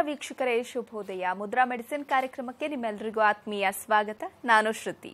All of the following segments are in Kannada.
ವೀಕ್ಷಕರೇ, ಶುಭೋದಯ. ಮುದ್ರಾ ಮೆಡಿಸಿನ್ ಕಾರ್ಯಕ್ರಮಕ್ಕೆ ನಿಮ್ಮೆಲ್ಲರಿಗೂ ಆತ್ಮೀಯ ಸ್ವಾಗತ. ನಾನು ಶ್ರುತಿ.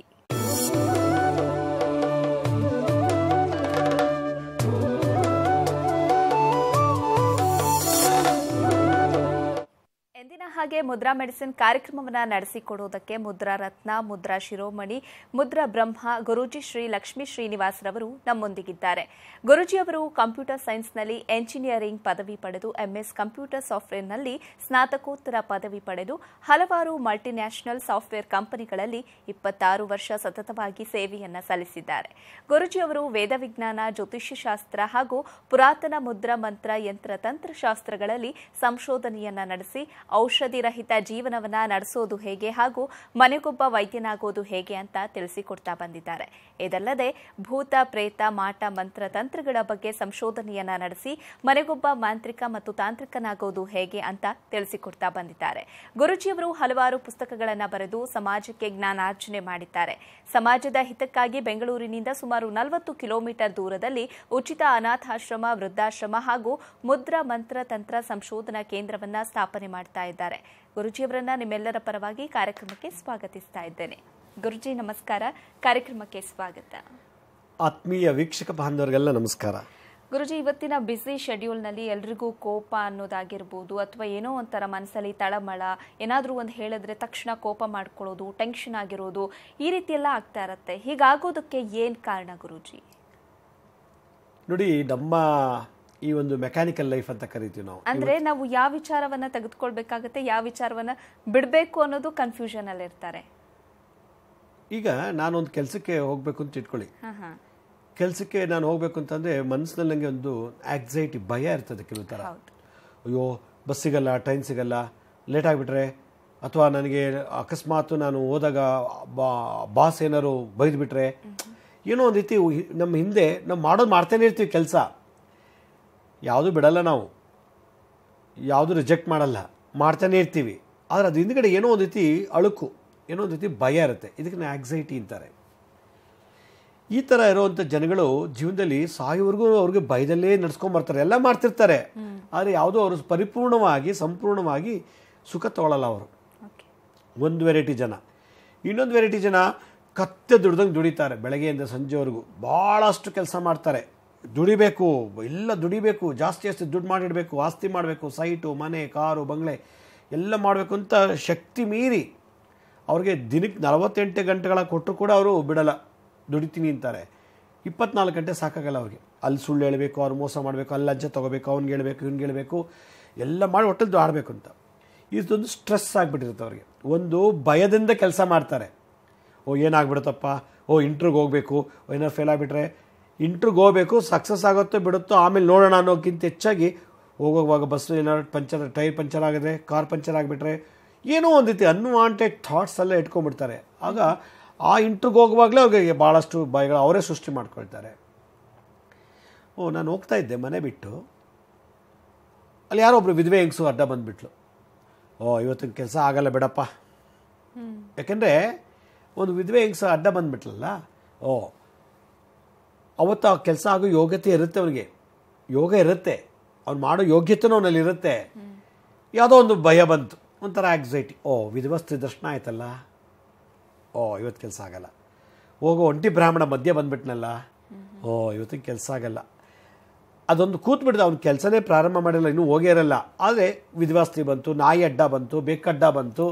ಹಾಗೆ ಮುದ್ರಾ ಮೆಡಿಸಿನ್ ಕಾರ್ಯಕ್ರಮವನ್ನು ನಡೆಸಿಕೊಡುವುದಕ್ಕೆ ಮುದ್ರಾ ರತ್ನ, ಮುದ್ರಾ ಶಿರೋಮಣಿ, ಮುದ್ರಾ ಬ್ರಹ್ಮ ಗುರೂಜಿ ಶ್ರೀ ಲಕ್ಷ್ಮೀ ಶ್ರೀನಿವಾಸರವರು ನಮ್ಮೊಂದಿಗಿದ್ದಾರೆ. ಗುರೂಜಿಯವರು ಕಂಪ್ಯೂಟರ್ ಸೈನ್ಸ್ನಲ್ಲಿ ಎಂಜಿನಿಯರಿಂಗ್ ಪದವಿ ಪಡೆದು ಎಂಎಸ್ ಕಂಪ್ಯೂಟರ್ ಸಾಫ್ಟ್ವೇರ್ನಲ್ಲಿ ಸ್ನಾತಕೋತ್ತರ ಪದವಿ ಪಡೆದು ಹಲವಾರು ಮಲ್ಟಿನ್ಯಾಷನಲ್ ಸಾಫ್ಟ್ವೇರ್ ಕಂಪನಿಗಳಲ್ಲಿ 26 ವರ್ಷ ಸತತವಾಗಿ ಸೇವೆಯನ್ನು ಸಲ್ಲಿಸಿದ್ದಾರೆ. ಗುರೂಜಿಯವರು ವೇದ ವಿಜ್ಞಾನ, ಜ್ಯೋತಿಷ್ಯ ಶಾಸ್ತ್ರ ಹಾಗೂ ಪುರಾತನ ಮುದ್ರಾ ಮಂತ್ರ ಯಂತ್ರ ತಂತ್ರಶಾಸ್ತ್ರಗಳಲ್ಲಿ ಸಂಶೋಧನೆಯನ್ನ ನಡೆಸಿ ಔಷಧಿ ರಹಿತ ಜೀವನವನ್ನ ನಡೆಸೋದು ಹೇಗೆ ಹಾಗೂ ಮನೆಗೊಬ್ಬ ವೈದ್ಯನಾಗೋದು ಹೇಗೆ ಅಂತ ತಿಳಿಸಿಕೊಡ್ತಾ ಬಂದಿದ್ದಾರೆ. ಇದಲ್ಲದೆ ಭೂತ, ಪ್ರೇತ, ಮಾಟ, ಮಂತ್ರ ತಂತ್ರಗಳ ಬಗ್ಗೆ ಸಂಶೋಧನೆಯನ್ನ ನಡೆಸಿ ಮನೆಗೊಬ್ಬ ಮಾಂತ್ರಿಕ ಮತ್ತು ತಾಂತ್ರಿಕನಾಗೋದು ಹೇಗೆ ಅಂತ ತಿಳಿಸಿಕೊಡ್ತಾ ಬಂದಿದ್ದಾರೆ. ಗುರೂಜಿಯವರು ಹಲವಾರು ಪುಸ್ತಕಗಳನ್ನು ಬರೆದು ಸಮಾಜಕ್ಕೆ ಜ್ಞಾನಾರ್ಜನೆ ಮಾಡಿದ್ದಾರೆ. ಸಮಾಜದ ಹಿತಕ್ಕಾಗಿ ಬೆಂಗಳೂರಿನಿಂದ ಸುಮಾರು 40 ಕಿಲೋಮೀಟರ್ ದೂರದಲ್ಲಿ ಉಚಿತ ಅನಾಥಾಶ್ರಮ, ವೃದ್ಧಾಶ್ರಮ ಹಾಗೂ ಮುದ್ರಾ ಮಂತ್ರ ತಂತ್ರ ಸಂಶೋಧನಾ ಕೇಂದ್ರವನ್ನ ಸ್ಥಾಪನೆ ಮಾಡ್ತಾ ಇದ್ದಾರೆ. ಗುರೂಜಿಯವರನ್ನ ನಿಮ್ಮೆಲ್ಲರ ಪರವಾಗಿ ಕಾರ್ಯಕ್ರಮಕ್ಕೆ ಸ್ವಾಗತಿಸ್ತಾ ಇದ್ದೇನೆ. ಗುರೂಜಿ ನಮಸ್ಕಾರ, ಕಾರ್ಯಕ್ರಮಕ್ಕೆ ಸ್ವಾಗತ. ಆತ್ಮೀಯ ವೀಕ್ಷಕ ಬಾಂಧವರಿಗೆಲ್ಲ ನಮಸ್ಕಾರ. ಗುರೂಜಿ, ಇವತ್ತಿನ ಬ್ಯುಸಿ ಶೆಡ್ಯೂಲ್ನಲ್ಲಿ ಎಲ್ರಿಗೂ ಕೋಪ ಅನ್ನೋದಾಗಿರ್ಬೋದು ಅಥವಾ ಏನೋ ಒಂಥರ ಮನಸ್ಸಲ್ಲಿ ತಳಮಳ, ಏನಾದರೂ ಒಂದು ಹೇಳಿದ್ರೆ ತಕ್ಷಣ ಕೋಪ ಮಾಡ್ಕೊಳ್ಳೋದು, ಟೆನ್ಷನ್ ಆಗಿರೋದು, ಈ ರೀತಿ ಎಲ್ಲ ಆಗ್ತಾ ಇರತ್ತೆ. ಹೀಗಾಗೋದಕ್ಕೆ ಏನು ಕಾರಣ ಗುರೂಜಿ? ನೋಡಿ, ನಮ್ಮ ಈ ಒಂದು ಮೆಕ್ಯಾನಿಕಲ್ ಲೈಫ್ ಅಂತ ಕರಿತೀವಿ ನಾವು. ಅಂದ್ರೆ ನಾವು ಯಾವ ವಿಚಾರವನ್ನ ತೆಗೆದುಕೊಳ್ಬೇಕಾಗತ್ತೆ, ಯಾವ ವಿಚಾರವನ್ನ ಬಿಡಬೇಕು ಅನ್ನೋದು ಕನ್ಫ್ಯೂಷನ್ ಅಲ್ಲಿ ಇರ್ತಾರೆ. ಈಗ ನಾನೊಂದು ಕೆಲಸಕ್ಕೆ ಹೋಗ್ಬೇಕು ಅಂತ ಇಟ್ಕೊಳ್ಳಿ. ಕೆಲಸಕ್ಕೆ ನಾನು ಹೋಗ್ಬೇಕು ಅಂತಂದ್ರೆ ಮನಸ್ಸಿನಲ್ಲಿ ನನಗೆ ಒಂದು ಆಕ್ಸೈಟಿ, ಭಯ ಇರ್ತದೆ ಕೆಲವು ಥರ. ಅಯ್ಯೋ, ಬಸ್ ಸಿಗಲ್ಲ, ಟ್ರೈನ್ ಸಿಗಲ್ಲ, ಲೇಟ್ ಆಗಿಬಿಟ್ರೆ, ಅಥವಾ ನನಗೆ ಅಕಸ್ಮಾತ್ ನಾನು ಹೋದಾಗ ಬಾಸ್ ಏನಾರು ಬೈದ್ಬಿಟ್ರೆ, ಏನೋ ಒಂದು ರೀತಿ ನಮ್ಮ ಹಿಂದೆ ನಾವು ಮಾಡೋದು ಮಾಡ್ತಾನೆ ಇರ್ತೀವಿ ಕೆಲಸ. ಯಾವುದು ಬಿಡಲ್ಲ, ನಾವು ಯಾವುದು ರಿಜೆಕ್ಟ್ ಮಾಡಲ್ಲ, ಮಾಡ್ತಾನೆ ಇರ್ತೀವಿ. ಆದರೆ ಅದು ಹಿಂದ್ಗಡೆ ಏನೋ ಒಂದು ರೀತಿ ಅಳುಕು, ಏನೋ ಒಂದು ರೀತಿ ಭಯ ಇರುತ್ತೆ. ಇದಕ್ಕೆ ಆಕ್ಸೈಟಿ ಅಂತಾರೆ. ಈ ಥರ ಇರುವಂಥ ಜನಗಳು ಜೀವನದಲ್ಲಿ ಸಾಯೋವರೆಗೂ ಅವ್ರಿಗೆ ಭಯದಲ್ಲೇ ನಡ್ಸ್ಕೊಂಬರ್ತಾರೆ, ಎಲ್ಲ ಮಾಡ್ತಿರ್ತಾರೆ. ಆದರೆ ಯಾವುದೋ ಅವರು ಪರಿಪೂರ್ಣವಾಗಿ ಸಂಪೂರ್ಣವಾಗಿ ಸುಖ ತಗೊಳ್ಳಲ್ಲ ಅವರು. ಒಂದು ವೆರೈಟಿ ಜನ. ಇನ್ನೊಂದು ವೆರೈಟಿ ಜನ ಕತ್ತೆ ದುಡ್ದಂಗೆ ದುಡಿತಾರೆ, ಬೆಳಗ್ಗೆಯಿಂದ ಸಂಜೆವರೆಗೂ ಭಾಳಷ್ಟು ಕೆಲಸ ಮಾಡ್ತಾರೆ. ದುಡಿಬೇಕು, ಎಲ್ಲ ದುಡಿಬೇಕು, ಜಾಸ್ತಿ ದುಡ್ಡು ಮಾಡಿಡಬೇಕು, ಆಸ್ತಿ ಮಾಡಬೇಕು, ಸೈಟು, ಮನೆ, ಕಾರು, ಬಂಗ್ಲೆ ಎಲ್ಲ ಮಾಡಬೇಕು ಅಂತ ಶಕ್ತಿ ಮೀರಿ ಅವ್ರಿಗೆ ದಿನಕ್ಕೆ 48 ಗಂಟೆಗಳ ಕೊಟ್ಟರು ಕೂಡ ಅವರು ಬಿಡಲ್ಲ, ದುಡಿತೀನಿ ಅಂತಾರೆ. 24 ಗಂಟೆ ಸಾಕಾಗಲ್ಲ ಅವ್ರಿಗೆ. ಅಲ್ಲಿ ಸುಳ್ಳು ಹೇಳಬೇಕು, ಅವ್ರು ಮೋಸ ಮಾಡಬೇಕು, ಅಲ್ಲಿ ಲಂಚ ತೊಗೋಬೇಕು, ಅವ್ನಿಗೆ ಹೇಳಬೇಕು, ಇವ್ನಿಗೆ ಹೇಳಬೇಕು, ಎಲ್ಲ ಮಾಡಿ ಒಟ್ಟದ್ದು ಆಡಬೇಕು ಅಂತ. ಇದೊಂದು ಸ್ಟ್ರೆಸ್ ಆಗಿಬಿಟ್ಟಿರುತ್ತೆ ಅವ್ರಿಗೆ. ಒಂದು ಭಯದಿಂದ ಕೆಲಸ ಮಾಡ್ತಾರೆ. ಓ ಏನಾಗ್ಬಿಡುತ್ತಪ್ಪ, ಓ ಇಂಟ್ರಿಗೆ ಹೋಗಬೇಕು, ಏನಾರು ಫೇಲ್ ಆಗಿಬಿಟ್ರೆ ಇಂಟ್ರಿಗೆ ಹೋಗಬೇಕು, ಸಕ್ಸಸ್ ಆಗುತ್ತೋ ಬಿಡುತ್ತೋ ಆಮೇಲೆ ನೋಡೋಣ ಅನ್ನೋಕ್ಕಿಂತ ಹೆಚ್ಚಾಗಿ ಹೋಗೋವಾಗ ಬಸ್ ಏನಾದ್ರು ಪಂಚರ್, ಟೈರ್ ಪಂಚರ್ ಆಗಿದ್ರೆ, ಕಾರ್ ಪಂಚರ್ ಆಗಿಬಿಟ್ರೆ, ಏನೋ ಒಂದು ರೀತಿ ಅನ್ವಾಂಟೆಡ್ ಥಾಟ್ಸ್ ಎಲ್ಲ ಇಟ್ಕೊಂಡ್ಬಿಡ್ತಾರೆ. ಆಗ ಆ ಇಂಟ್ರಿಗೆ ಹೋಗುವಾಗಲೇ ಅವ್ರಿಗೆ ಭಾಳಷ್ಟು ಭಯಗಳು ಅವರೇ ಸೃಷ್ಟಿ ಮಾಡ್ಕೊಳ್ತಾರೆ. ಓ ನಾನು ಹೋಗ್ತಾ ಇದ್ದೆ ಮನೆ ಬಿಟ್ಟು, ಅಲ್ಲಿ ಯಾರೋ ಒಬ್ರು ವಿಧವೆ ಹೆಂಗಸು ಅಡ್ಡ ಬಂದುಬಿಟ್ಲು. ಓ ಇವತ್ತಿನ ಕೆಲಸ ಆಗಲ್ಲ ಬಿಡಪ್ಪ. ಯಾಕೆಂದರೆ ಒಂದು ವಿಧವೆ ಹೆಂಗಸು ಅಡ್ಡ ಬಂದುಬಿಟ್ಲಲ್ಲ, ಓ ಅವತ್ತು ಆ ಕೆಲಸ ಆಗೋ ಯೋಗ್ಯತೆ ಇರುತ್ತೆ, ಅವನಿಗೆ ಯೋಗ ಇರುತ್ತೆ, ಅವ್ನು ಮಾಡೋ ಯೋಗ್ಯತೆನೂ ಅವನಲ್ಲಿ ಇರುತ್ತೆ. ಯಾವುದೋ ಒಂದು ಭಯ ಬಂತು, ಒಂಥರ ಆಕ್ಸೈಟಿ. ಓ ವಿಧವಸ್ತ್ರೀ ದರ್ಶನ ಆಯ್ತಲ್ಲ, ಓ ಇವತ್ತು ಕೆಲಸ ಆಗಲ್ಲ. ಹೋಗೋ ಒಂಟಿ ಬ್ರಾಹ್ಮಣ ಮಧ್ಯೆ ಬಂದುಬಿಟ್ನಲ್ಲ, ಓ ಇವತ್ತಿನ ಕೆಲಸ ಆಗಲ್ಲ. ಅದೊಂದು ಕೂತ್ಬಿಡ್ದು, ಅವ್ನ ಕೆಲಸನೇ ಪ್ರಾರಂಭ ಮಾಡಿಲ್ಲ, ಇನ್ನೂ ಹೋಗೇ ಇರಲ್ಲ. ಆದರೆ ವಿಧವಾಸ್ತ್ರೀ ಬಂತು, ನಾಯಿ ಅಡ್ಡ ಬಂತು, ಬೆಕ್ಕಡ್ಡ ಬಂತು,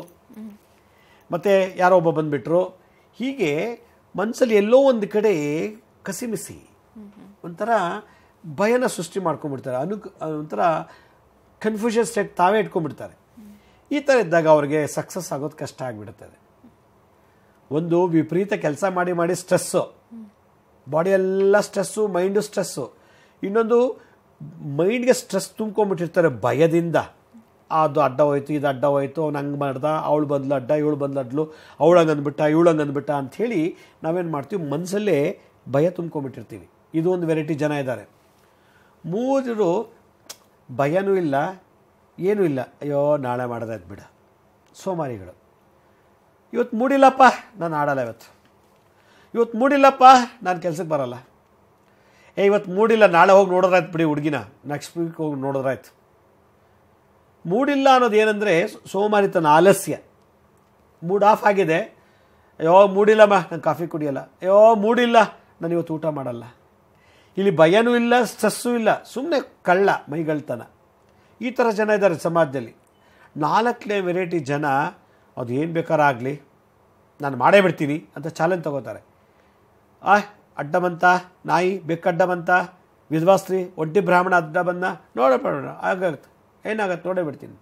ಮತ್ತು ಯಾರೋ ಒಬ್ಬ ಬಂದುಬಿಟ್ರು. ಹೀಗೆ ಮನಸ್ಸಲ್ಲಿ ಎಲ್ಲೋ ಒಂದು ಕಡೆ ಕಸಿಮಿಸಿ ಒಂಥರ ಭಯನ ಸೃಷ್ಟಿ ಮಾಡ್ಕೊಂಡ್ಬಿಡ್ತಾರೆ. ಒಂಥರ ಕನ್ಫ್ಯೂಷನ್ ಸ್ಟೇಟ್ ತಾವೇ ಇಟ್ಕೊಂಡ್ಬಿಡ್ತಾರೆ. ಈ ಥರ ಇದ್ದಾಗ ಅವ್ರಿಗೆ ಸಕ್ಸಸ್ ಆಗೋದು ಕಷ್ಟ ಆಗಿಬಿಡುತ್ತದೆ. ಒಂದು ವಿಪರೀತ ಕೆಲಸ ಮಾಡಿ ಮಾಡಿ ಸ್ಟ್ರೆಸ್ಸು, ಬಾಡಿಯೆಲ್ಲ ಸ್ಟ್ರೆಸ್ಸು, ಮೈಂಡು ಸ್ಟ್ರೆಸ್ಸು. ಇನ್ನೊಂದು ಮೈಂಡ್ಗೆ ಸ್ಟ್ರೆಸ್ ತುಂಬ್ಕೊಂಡ್ಬಿಟ್ಟಿರ್ತಾರೆ ಭಯದಿಂದ. ಅದು ಅಡ್ಡ ಹೋಯ್ತು, ಇದು ಅಡ್ಡ ಹೋಯ್ತು, ಅವ್ನು ಹಂಗೆ ಮಾಡ್ದ, ಅವಳು ಬಂದ್ಲು ಅಡ್ಡ, ಇವಳು ಬಂದ್ಲು ಅಡ್ಲು, ಅವಳು ಹಂಗೆ ಅಂದ್ಬಿಟ್ಟ, ಇವಳು ಹಂಗೆ ಅಂದ್ಬಿಟ್ಟ ಅಂಥೇಳಿ ನಾವೇನು ಮಾಡ್ತೀವಿ, ಮನಸ್ಸಲ್ಲೇ ಭಯ ತುಂಬ್ಕೊಂಡ್ಬಿಟ್ಟಿರ್ತೀವಿ. ಇದು ಒಂದು ವೆರೈಟಿ ಜನ ಇದ್ದಾರೆ. ಮೂರು ಭಯನೂ ಇಲ್ಲ, ಏನೂ ಇಲ್ಲ, ಅಯ್ಯೋ ನಾಳೆ ಮಾಡೋದಾಯ್ತು ಬಿಡ, ಸೋಮಾರಿಗಳು. ಇವತ್ತು ಮೂಡಿಲ್ಲಪ್ಪ, ನಾನು ಆಡಲ್ಲ, ಇವತ್ತು ಮೂಡಿಲ್ಲಪ್ಪ, ನಾನು ಕೆಲ್ಸಕ್ಕೆ ಬರಲ್ಲ, ಇವತ್ತು ಮೂಡಿಲ್ಲ, ನಾಳೆ ಹೋಗಿ ನೋಡೋದ್ರಾಯ್ತು ಬಿಡಿ ಹುಡುಗಿನ, ನೆಕ್ಸ್ಟ್ ವೀಕ್ ಹೋಗಿ ನೋಡೋದ್ರಾಯ್ತು. ಮೂಡಿಲ್ಲ ಅನ್ನೋದು ಏನಂದರೆ ಸೋಮಾರಿತನ, ಆಲಸ್ಯ. ಮೂಡ್ ಆಫ್ ಆಗಿದೆ, ಅಯ್ಯೋ ಮೂಡಿಲ್ಲಮ್ಮ ನಾನು ಕಾಫಿ ಕುಡಿಯಲ್ಲ, ಅಯ್ಯೋ ಮೂಡಿಲ್ಲ ನಾನು ಇವತ್ತು ಊಟ ಮಾಡಲ್ಲ. ಇಲ್ಲಿ ಭಯನೂ ಇಲ್ಲ, ಸ್ಟ್ರೆಸ್ಸೂ ಇಲ್ಲ, ಸುಮ್ಮನೆ ಕಳ್ಳ ಮೈಗಳ್ತನ. ಈ ಥರ ಜನ ಇದ್ದಾರೆ ಸಮಾಜದಲ್ಲಿ. 4ನೇ ವೆರೈಟಿ ಜನ ಅದು ಏನು ಬೇಕಾರಾಗಲಿ ನಾನು ಮಾಡೇ ಬಿಡ್ತೀನಿ ಅಂತ ಚಾಲೆಂಜ್ ತಗೋತಾರೆ. ಅಡ್ಡ ಬಂತ ನಾಯಿ, ಬೆಕ್ಕಡ್ಡ ಬಂತ, ವಿಧವಾ ಸ್ತ್ರೀ, ಒಡ್ಡಿ ಬ್ರಾಹ್ಮಣ ಅಡ್ಡ ಬಂದ, ನೋಡಬೇಡ ಆಗುತ್ತೆ, ಏನಾಗುತ್ತೆ ನೋಡೇ ಬಿಡ್ತೀನಿ,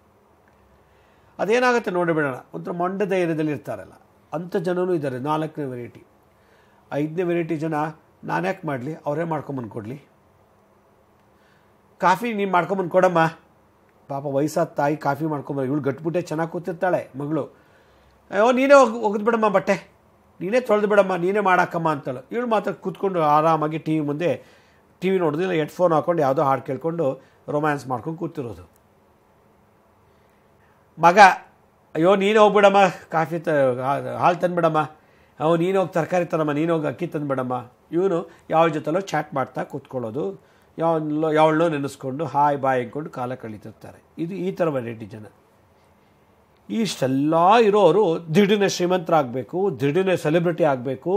ಅದೇನಾಗುತ್ತೆ ನೋಡಿ ಬಿಡೋಣ, ಒಂಥರ ಮೊಂಡದ ಏರಿಯಾದಲ್ಲಿ ಇರ್ತಾರಲ್ಲ ಅಂಥ ಜನನೂ ಇದ್ದಾರೆ. 4ನೇ ವೆರೈಟಿ. 5ನೇ ವೆರೈಟಿ ಜನ ನಾನು ಯಾಕೆ ಮಾಡಲಿ, ಅವರೇ ಮಾಡ್ಕೊಂಬಂದು ಕೊಡಲಿ, ಕಾಫಿ ನೀನು ಮಾಡ್ಕೊಂಬಂದು ಕೊಡಮ್ಮ. ಪಾಪ ವಯಸ್ಸಾದ ತಾಯಿ ಕಾಫಿ ಮಾಡ್ಕೊಂಬ, ಇವಳು ಗಟ್ಬಿಟ್ಟೆ ಚೆನ್ನಾಗಿ ಕೂತಿರ್ತಾಳೆ ಮಗಳು, ಅಯ್ಯೋ ನೀನೇ ಒಗೆದು ಬಿಡಮ್ಮ ಬಟ್ಟೆ, ನೀನೇ ತೊಳೆದು ಬಿಡಮ್ಮ, ನೀನೇ ಮಾಡಾಕಮ್ಮ ಅಂತಾಳೆ. ಇವಳು ಮಾತ್ರ ಕೂತ್ಕೊಂಡು ಆರಾಮಾಗಿ ಟಿ ವಿ ಮುಂದೆ ಟಿ ವಿ ನೋಡೋದಿಲ್ಲ, ಹೆಡ್ಫೋನ್ ಹಾಕ್ಕೊಂಡು ಯಾವುದೋ ಹಾಡು ಕೇಳ್ಕೊಂಡು ರೊಮ್ಯಾನ್ಸ್ ಮಾಡ್ಕೊಂಡು ಕೂತಿರೋದು. ಮಗ, ಅಯ್ಯೋ ನೀನು ಹೋಗ್ಬಿಡಮ್ಮ ಕಾಫಿ ಹಾಲು ತಂದುಬಿಡಮ್ಮ, ನೀನು ಹೋಗಿ ತರಕಾರಿ ತರಮ್ಮ, ನೀನು ಹೋಗಿ ಅಕ್ಕಿ ತಂದುಬಿಡಮ್ಮ. ಇವನು ಯಾವ ಜೊತೆಲೋ ಚಾಟ್ ಮಾಡ್ತಾ ಕೂತ್ಕೊಳ್ಳೋದು, ಯಾವಳನ್ನೋ ನೆನೆಸ್ಕೊಂಡು ಹಾಯ್ ಬಾಯ್ ಅಂದ್ಕೊಂಡು ಕಾಲ ಕಳೀತಿರ್ತಾರೆ. ಇದು ಈ ಥರ ವೆರೈಟಿ ಜನ. ಇಷ್ಟೆಲ್ಲ ಇರೋರು ದಿಢೀರ್ನೆ ಶ್ರೀಮಂತರಾಗಬೇಕು, ದಿಢೀರ್ನೆ ಸೆಲೆಬ್ರಿಟಿ ಆಗಬೇಕು,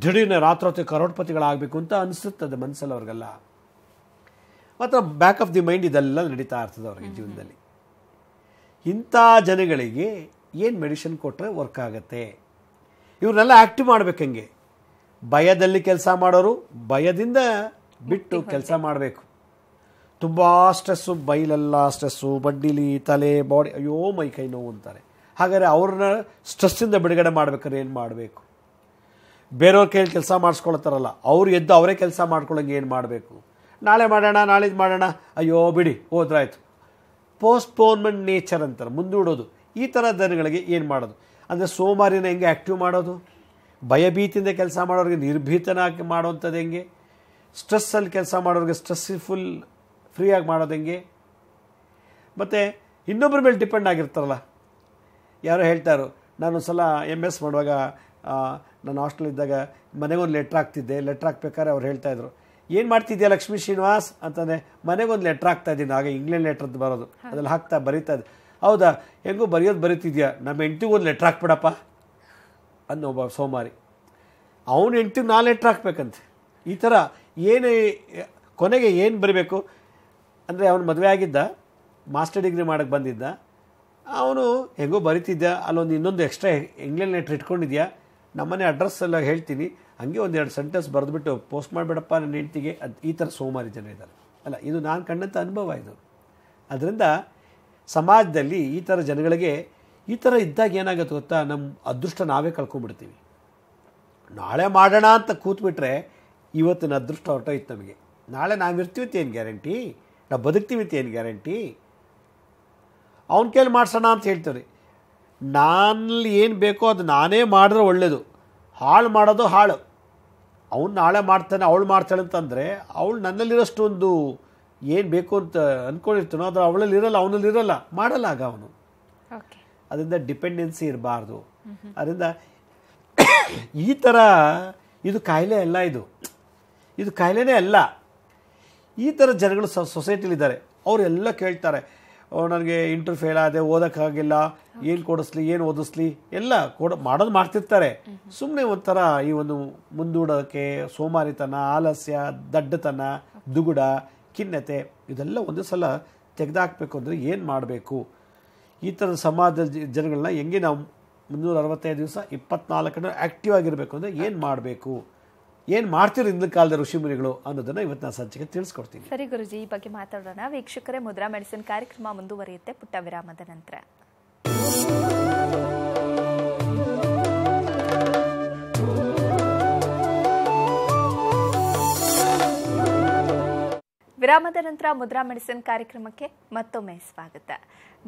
ದಿಢೀರ್ನೆ ರಾತ್ರೋತ್ರಿ ಕರೋಡ್ಪತಿಗಳಾಗಬೇಕು ಅಂತ ಅನಿಸುತ್ತದೆ ಮನಸ್ಸಲ್ಲಿ ಅವ್ರಿಗೆಲ್ಲ. ಮಾತ್ರ ಬ್ಯಾಕ್ ಆಫ್ ದಿ ಮೈಂಡ್ ಇದೆಲ್ಲ ನಡೀತಾ ಇರ್ತದೆ ಅವ್ರಿಗೆ ಜೀವನದಲ್ಲಿ. ಇಂಥ ಜನಗಳಿಗೆ ಏನು ಮೆಡಿಸಿನ್ ಕೊಟ್ಟರೆ ವರ್ಕ್ ಆಗುತ್ತೆ? ಇವ್ರನ್ನೆಲ್ಲ ಆ್ಯಕ್ಟಿವ್ ಮಾಡ್ಬೇಕು. ಹೆಂಗೆ? ಭಯದಲ್ಲಿ ಕೆಲಸ ಮಾಡೋರು ಭಯದಿಂದ ಬಿಟ್ಟು ಕೆಲಸ ಮಾಡಬೇಕು. ತುಂಬ ಸ್ಟ್ರೆಸ್ಸು, ಬೈಲೆಲ್ಲ ಸ್ಟ್ರೆಸ್ಸು, ಬಡ್ಡಿಲಿ ತಲೆ ಬಾಡಿ, ಅಯ್ಯೋ ಮೈ ಕೈ ನೋವು ಅಂತಾರೆ. ಹಾಗಾದರೆ ಅವ್ರನ್ನ ಸ್ಟ್ರೆಸ್ಸಿಂದ ಬಿಡುಗಡೆ ಮಾಡ್ಬೇಕಾದ್ರೆ ಏನು ಮಾಡಬೇಕು? ಬೇರೆಯವ್ರ ಕೈಯಲ್ಲಿ ಕೆಲಸ ಮಾಡಿಸ್ಕೊಳ್ತಾರಲ್ಲ, ಅವ್ರು ಎದ್ದು ಅವರೇ ಕೆಲಸ ಮಾಡ್ಕೊಳ್ಳೋಂಗೆ ಏನು ಮಾಡಬೇಕು? ನಾಳೆ ಮಾಡೋಣ, ನಾಳಿದ್ದು ಮಾಡೋಣ, ಅಯ್ಯೋ ಬಿಡಿ ಹೋದ್ರಾಯ್ತು. ಪೋಸ್ಟ್ಪೋನ್ಮೆಂಟ್ ನೇಚರ್ ಅಂತಾರೆ, ಮುಂದೂಡೋದು. ಈ ಥರ ಜನಗಳಿಗೆ ಏನು ಮಾಡೋದು? ಅಂದರೆ ಸೋಮಾರಿನ ಹೆಂಗೆ ಆ್ಯಕ್ಟಿವ್ ಮಾಡೋದು? ಭಯಭೀತಿಯಿಂದ ಕೆಲಸ ಮಾಡೋರಿಗೆ ನಿರ್ಭೀತನಾಗಿ ಮಾಡೋವಂಥದ್ದು ಹೆಂಗೆ? ಸ್ಟ್ರೆಸ್ಸಲ್ಲಿ ಕೆಲಸ ಮಾಡೋರಿಗೆ ಸ್ಟ್ರೆಸ್ಫುಲ್ ಫ್ರೀಯಾಗಿ ಮಾಡೋದು ಹೆಂಗೆ? ಮತ್ತು ಇನ್ನೊಬ್ಬರ ಮೇಲೆ ಡಿಪೆಂಡ್ ಆಗಿರ್ತಾರಲ್ಲ. ಯಾರೋ ಹೇಳ್ತಾರೋ, ನಾನು ಸಲ MS ಮಾಡುವಾಗ ನಾನು ಹಾಸ್ಟೆಲಿದ್ದಾಗ ಮನೆಗೊಂದು ಲೆಟ್ರ್ ಹಾಕ್ತಿದ್ದೆ. ಲೆಟ್ರ್ ಹಾಕ್ಬೇಕಾದ್ರೆ ಅವ್ರು ಹೇಳ್ತಾಯಿದ್ರು, ಏನು ಮಾಡ್ತಿದ್ಯಾ ಲಕ್ಷ್ಮೀ ಶ್ರೀನಿವಾಸ್ ಅಂತಂದರೆ, ಮನೆಗೊಂದು ಲೆಟ್ರ್ ಹಾಕ್ತಾಯಿದ್ದೀನಿ. ಆಗ ಇಂಗ್ಲೆಂಡ್ ಲೆಟ್ರದ್ದು ಬರೋದು, ಅದ್ರಲ್ಲಿ ಬರೀತಾ ಇದ್ದೆ. ಹೌದಾ, ಹೆಂಗೋ ಬರೀತಿದ್ಯಾ, ನಮ್ಮ ಹೆಂಡ್ತಿಗೊಂದು ಲೆಟ್ರ್ ಹಾಕ್ಬಿಡಪ್ಪ ಅನ್ನೋ ಒಬ್ಬ ಸೋಮಾರಿ. ಅವನು ಹೆಂಡ್ತಿಗೆ 4 ಲೆಟ್ರ್ ಹಾಕ್ಬೇಕಂತೆ. ಈ ಥರ ಏನು ಕೊನೆಗೆ ಏನು ಬರೀಬೇಕು ಅಂದರೆ, ಅವನು ಮದುವೆ ಆಗಿದ್ದ, ಮಾಸ್ಟರ್ ಡಿಗ್ರಿ ಮಾಡೋಕ್ಕೆ ಬಂದಿದ್ದ. ಅವನು ಹೆಂಗೋ ಬರೀತಿದ್ದ, ಅಲ್ಲೊಂದು ಇನ್ನೊಂದು ಎಕ್ಸ್ಟ್ರಾ ಇಂಗ್ಲೆಂಡ್ ಲೆಟ್ರ್ ಇಟ್ಕೊಂಡಿದ್ಯಾ, ನಮ್ಮನೆ ಅಡ್ರೆಸ್ ಎಲ್ಲ ಹೇಳ್ತೀನಿ, ಹಂಗೆ 1-2 ಸೆಂಟೆನ್ಸ್ ಬರೆದ್ಬಿಟ್ಟು ಪೋಸ್ಟ್ ಮಾಡಿಬಿಡಪ್ಪ ನನ್ನ ಹೆಂಡ್ತಿಗೆ. ಈ ಥರ ಸೋಮಾರಿ ಜನ ಇದ್ದಾರೆ ಅಲ್ಲ, ಇದು ನಾನು ಕಂಡಂಥ ಅನುಭವ ಇದು. ಅದರಿಂದ ಸಮಾಜದಲ್ಲಿ ಈ ಥರ ಜನಗಳಿಗೆ ಈ ಥರ ಇದ್ದಾಗ ಏನಾಗುತ್ತೆ ಗೊತ್ತಾ, ನಮ್ಮ ಅದೃಷ್ಟ ನಾವೇ ಕಳ್ಕೊಂಡ್ಬಿಡ್ತೀವಿ. ನಾಳೆ ಮಾಡೋಣ ಅಂತ ಕೂತ್ಬಿಟ್ರೆ ಇವತ್ತಿನ ಅದೃಷ್ಟ ಹೊರಟೋಯ್ತು ನಮಗೆ. ನಾಳೆ ನಾವಿರ್ತೀವಿ ಏನು ಗ್ಯಾರಂಟಿ? ನಾವು ಬದುಕ್ತೀವಿ ಏನು ಗ್ಯಾರಂಟಿ? ಅವನ ಕೈಲಿ ಮಾಡಿಸೋಣ ಅಂತ ಹೇಳ್ತೀವಿ. ನಾನಲ್ಲಿ ಏನು ಬೇಕೋ ಅದು ನಾನೇ ಮಾಡಿದ್ರೆ ಒಳ್ಳೆಯದು. ಹಾಳು ಮಾಡೋದು ಹಾಳು. ಅವನು ನಾಳೆ ಮಾಡ್ತಾನೆ, ಅವಳು ಮಾಡ್ತಾಳೆ ಅಂತಂದರೆ, ಅವಳು ನನ್ನಲ್ಲಿರೋಷ್ಟು ಒಂದು ಏನು ಬೇಕು ಅಂತ ಅಂದ್ಕೊಂಡಿರ್ತಾನೋ ಅದು ಅವಳಲ್ಲಿ ಇರೋಲ್ಲ, ಅವನಲ್ಲಿ ಇರೋಲ್ಲ, ಮಾಡಲ್ಲ ಆಗ ಅವನು. ಅದರಿಂದ ಡಿಪೆಂಡೆನ್ಸಿ ಇರಬಾರ್ದು. ಅದರಿಂದ ಈ ಥರ ಇದು ಕಾಯಿಲೆ ಅಲ್ಲ, ಇದು ಕಾಯಿಲೆನೇ ಅಲ್ಲ. ಈ ಥರ ಜನಗಳು ಸೊಸೈಟಿಲಿದ್ದಾರೆ. ಅವರೆಲ್ಲ ಕೇಳ್ತಾರೆ, ನನಗೆ ಇಂಟರ್ವ್ಯೂ ಫೇಲ್ ಆದೆ, ಓದೋಕ್ಕಾಗಿಲ್ಲ, ಏನು ಕೊಡಿಸ್ಲಿ, ಏನು ಓದಿಸ್ಲಿ, ಎಲ್ಲ ಮಾಡೋದು ಮಾಡ್ತಿರ್ತಾರೆ. ಸುಮ್ಮನೆ ಒಂಥರ ಈ ಒಂದು ಮುಂದೂಡೋಕ್ಕೆ ಸೋಮಾರಿತನ, ಆಲಸ್ಯ, ದಡ್ಡತನ, ದುಗುಡ, ಖಿನ್ನತೆ ಇದೆಲ್ಲ ಒಂದು ಸಲ ತೆಗೆದುಹಾಕಬೇಕು ಅಂದರೆ ಏನು ಮಾಡಬೇಕು? ಈ ಥರದ ಸಮಾಜದ ಜನಗಳನ್ನ ಹೆಂಗೆ ನಾವು 365 ದಿವಸ 24 ಗಂಟೆ ಆ್ಯಕ್ಟಿವ್ ಆಗಿರಬೇಕು ಅಂದರೆ ಏನು ಮಾಡಬೇಕು? ಏನು ಮಾಡ್ತಿರೋ ಇಂದಿನ ಕಾಲದ ಋಷಿಮುನಿಗಳು ಅನ್ನೋದನ್ನು ಇವತ್ತು ನಾನು ಸಂಚಿಕೆ ತಿಳಿಸ್ಕೊಡ್ತೀನಿ. ಸರಿ ಗುರುಜಿ, ಈ ಬಗ್ಗೆ ಮಾತಾಡೋಣ. ವೀಕ್ಷಕರೇ, ಮುದ್ರಾ ಮೆಡಿಸಿನ್ ಕಾರ್ಯಕ್ರಮ ಮುಂದುವರಿಯುತ್ತೆ ಪುಟ್ಟ ವಿರಾಮದ ನಂತರ. ವಿರಾಮದ ನಂತರ ಮುದ್ರಾ ಮೆಡಿಸಿನ್ ಕಾರ್ಯಕ್ರಮಕ್ಕೆ ಮತ್ತೊಮ್ಮೆ ಸ್ವಾಗತ.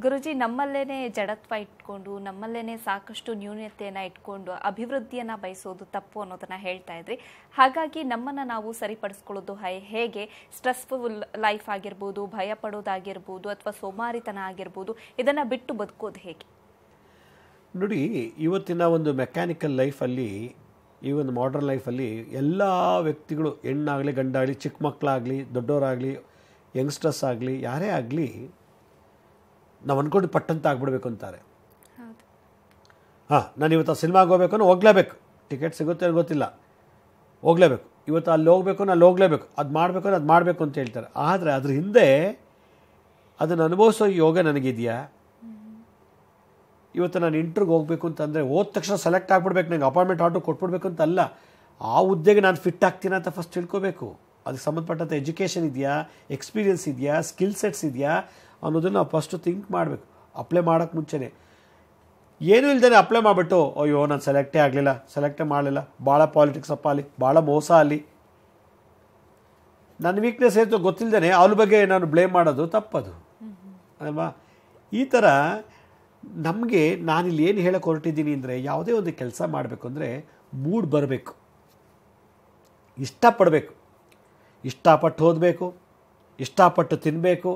ಗುರುಜಿ, ನಮ್ಮಲ್ಲೇನೆ ಜಡತ್ವ ಇಟ್ಕೊಂಡು, ನಮ್ಮಲ್ಲೇನೆ ಸಾಕಷ್ಟು ನ್ಯೂನತೆಯನ್ನು ಇಟ್ಕೊಂಡು ಅಭಿವೃದ್ಧಿಯನ್ನು ಬಯಸೋದು ತಪ್ಪು ಅನ್ನೋದನ್ನ ಹೇಳ್ತಾ ಇದ್ರಿ. ಹಾಗಾಗಿ ನಮ್ಮನ್ನು ನಾವು ಸರಿಪಡಿಸ್ಕೊಳ್ಳೋದು ಹೇಗೆ? ಸ್ಟ್ರೆಸ್ಫುಲ್ ಲೈಫ್ ಆಗಿರ್ಬೋದು, ಭಯ ಪಡೋದಾಗಿರ್ಬೋದು, ಅಥವಾ ಸೋಮಾರಿತನ ಆಗಿರ್ಬೋದು, ಇದನ್ನು ಬಿಟ್ಟು ಬದುಕೋದು ಹೇಗೆ? ನೋಡಿ, ಇವತ್ತಿನ ಒಂದು ಮೆಕ್ಯಾನಿಕಲ್ ಲೈಫಲ್ಲಿ, ಈ ಒಂದು ಮಾಡರ್ನ್ ಲೈಫಲ್ಲಿ ಎಲ್ಲ ವ್ಯಕ್ತಿಗಳು, ಹೆಣ್ಣಾಗಲಿ ಗಂಡಾಗಲಿ, ಚಿಕ್ಕ ಮಕ್ಕಳಾಗಲಿ ದೊಡ್ಡವರಾಗಲಿ, ಯಂಗ್ಸ್ಟರ್ಸ್ ಆಗಲಿ, ಯಾರೇ ಆಗಲಿ, ನಾವು ಅಂದ್ಕೊಂಡು ಪಟ್ಟಂತ ಆಗ್ಬಿಡ್ಬೇಕು ಅಂತಾರೆ. ಹಾಂ, ನಾನು ಇವತ್ತು ಆ ಸಿನಿಮಾಗೆ ಹೋಗ್ಬೇಕು ಅನ್ನೋ ಹೋಗ್ಲೇಬೇಕು, ಟಿಕೆಟ್ ಸಿಗುತ್ತೆ ಅಂತ ಗೊತ್ತಿಲ್ಲ, ಹೋಗ್ಲೇಬೇಕು, ಇವತ್ತು ಅಲ್ಲಿ ಹೋಗ್ಬೇಕು ಅಲ್ಲಿ ಹೋಗಲೇಬೇಕು, ಅದು ಮಾಡಬೇಕು ಅದು ಮಾಡಬೇಕು ಅಂತ ಹೇಳ್ತಾರೆ. ಆದರೆ ಅದ್ರ ಹಿಂದೆ ಅದನ್ನು ಅನುಭವಿಸೋ ಯೋಗ ನನಗಿದೆಯಾ? ಇವತ್ತು ನಾನು ಇಂಟ್ರಿಗೆ ಹೋಗ್ಬೇಕು ಅಂತಂದರೆ ಹೋದ ತಕ್ಷಣ ಸೆಲೆಕ್ಟ್ ಆಗಿಬಿಡ್ಬೇಕು, ನನಗೆ ಅಪಾಯಿಂಟ್ಮೆಂಟ್ ಆರ್ಡರ್ ಕೊಟ್ಬಿಡ್ಬೇಕು ಅಂತ ಅಲ್ಲ, ಆ ಹುದ್ದೆಗೆ ನಾನು ಫಿಟ್ ಆಗ್ತೀನಿ ಅಂತ ಫಸ್ಟ್ ತಿಳ್ಕೋಬೇಕು. ಅದಕ್ಕೆ ಸಂಬಂಧಪಟ್ಟಂಥ ಎಜುಕೇಷನ್ ಇದೆಯಾ, ಎಕ್ಸ್ಪೀರಿಯನ್ಸ್ ಇದೆಯಾ, ಸ್ಕಿಲ್ ಸೆಟ್ಸ್ ಇದೆಯಾ ಅನ್ನೋದನ್ನು ನಾವು ಫಸ್ಟು ಥಿಂಕ್ ಮಾಡಬೇಕು. ಅಪ್ಲೈ ಮಾಡೋಕ್ಕೆ ಮುಂಚೆನೇ ಏನೂ ಇಲ್ದೇ ಅಪ್ಲೈ ಮಾಡಿಬಿಟ್ಟು ಅಯ್ಯೋ ನಾನು ಸೆಲೆಕ್ಟೇ ಮಾಡಲಿಲ್ಲ, ಭಾಳ ಪಾಲಿಟಿಕ್ಸ್ ಅಪ್ಪ ಅಲ್ಲಿ, ಭಾಳ ಮೋಸ ಅಲ್ಲಿ, ನನ್ನ ವೀಕ್ನೆಸ್ ಏತೋ ಗೊತ್ತಿಲ್ಲದೇ ಅವ್ರ ಬಗ್ಗೆ ನಾನು ಬ್ಲೇಮ್ ಮಾಡೋದು ತಪ್ಪದು ಅಲ್ವಾ? ಈ ಥರ ನಮಗೆ ನಾನಿಲ್ಲಿ ಏನು ಹೇಳಕ್ಕೆ ಹೊರಟಿದ್ದೀನಿ ಅಂದರೆ, ಯಾವುದೇ ಒಂದು ಕೆಲಸ ಮಾಡಬೇಕು ಅಂದರೆ ಮೂಡ್ ಬರಬೇಕು, ಇಷ್ಟಪಡಬೇಕು, ಇಷ್ಟಪಟ್ಟು ಓದಬೇಕು, ಇಷ್ಟಪಟ್ಟು ತಿನ್ನಬೇಕು,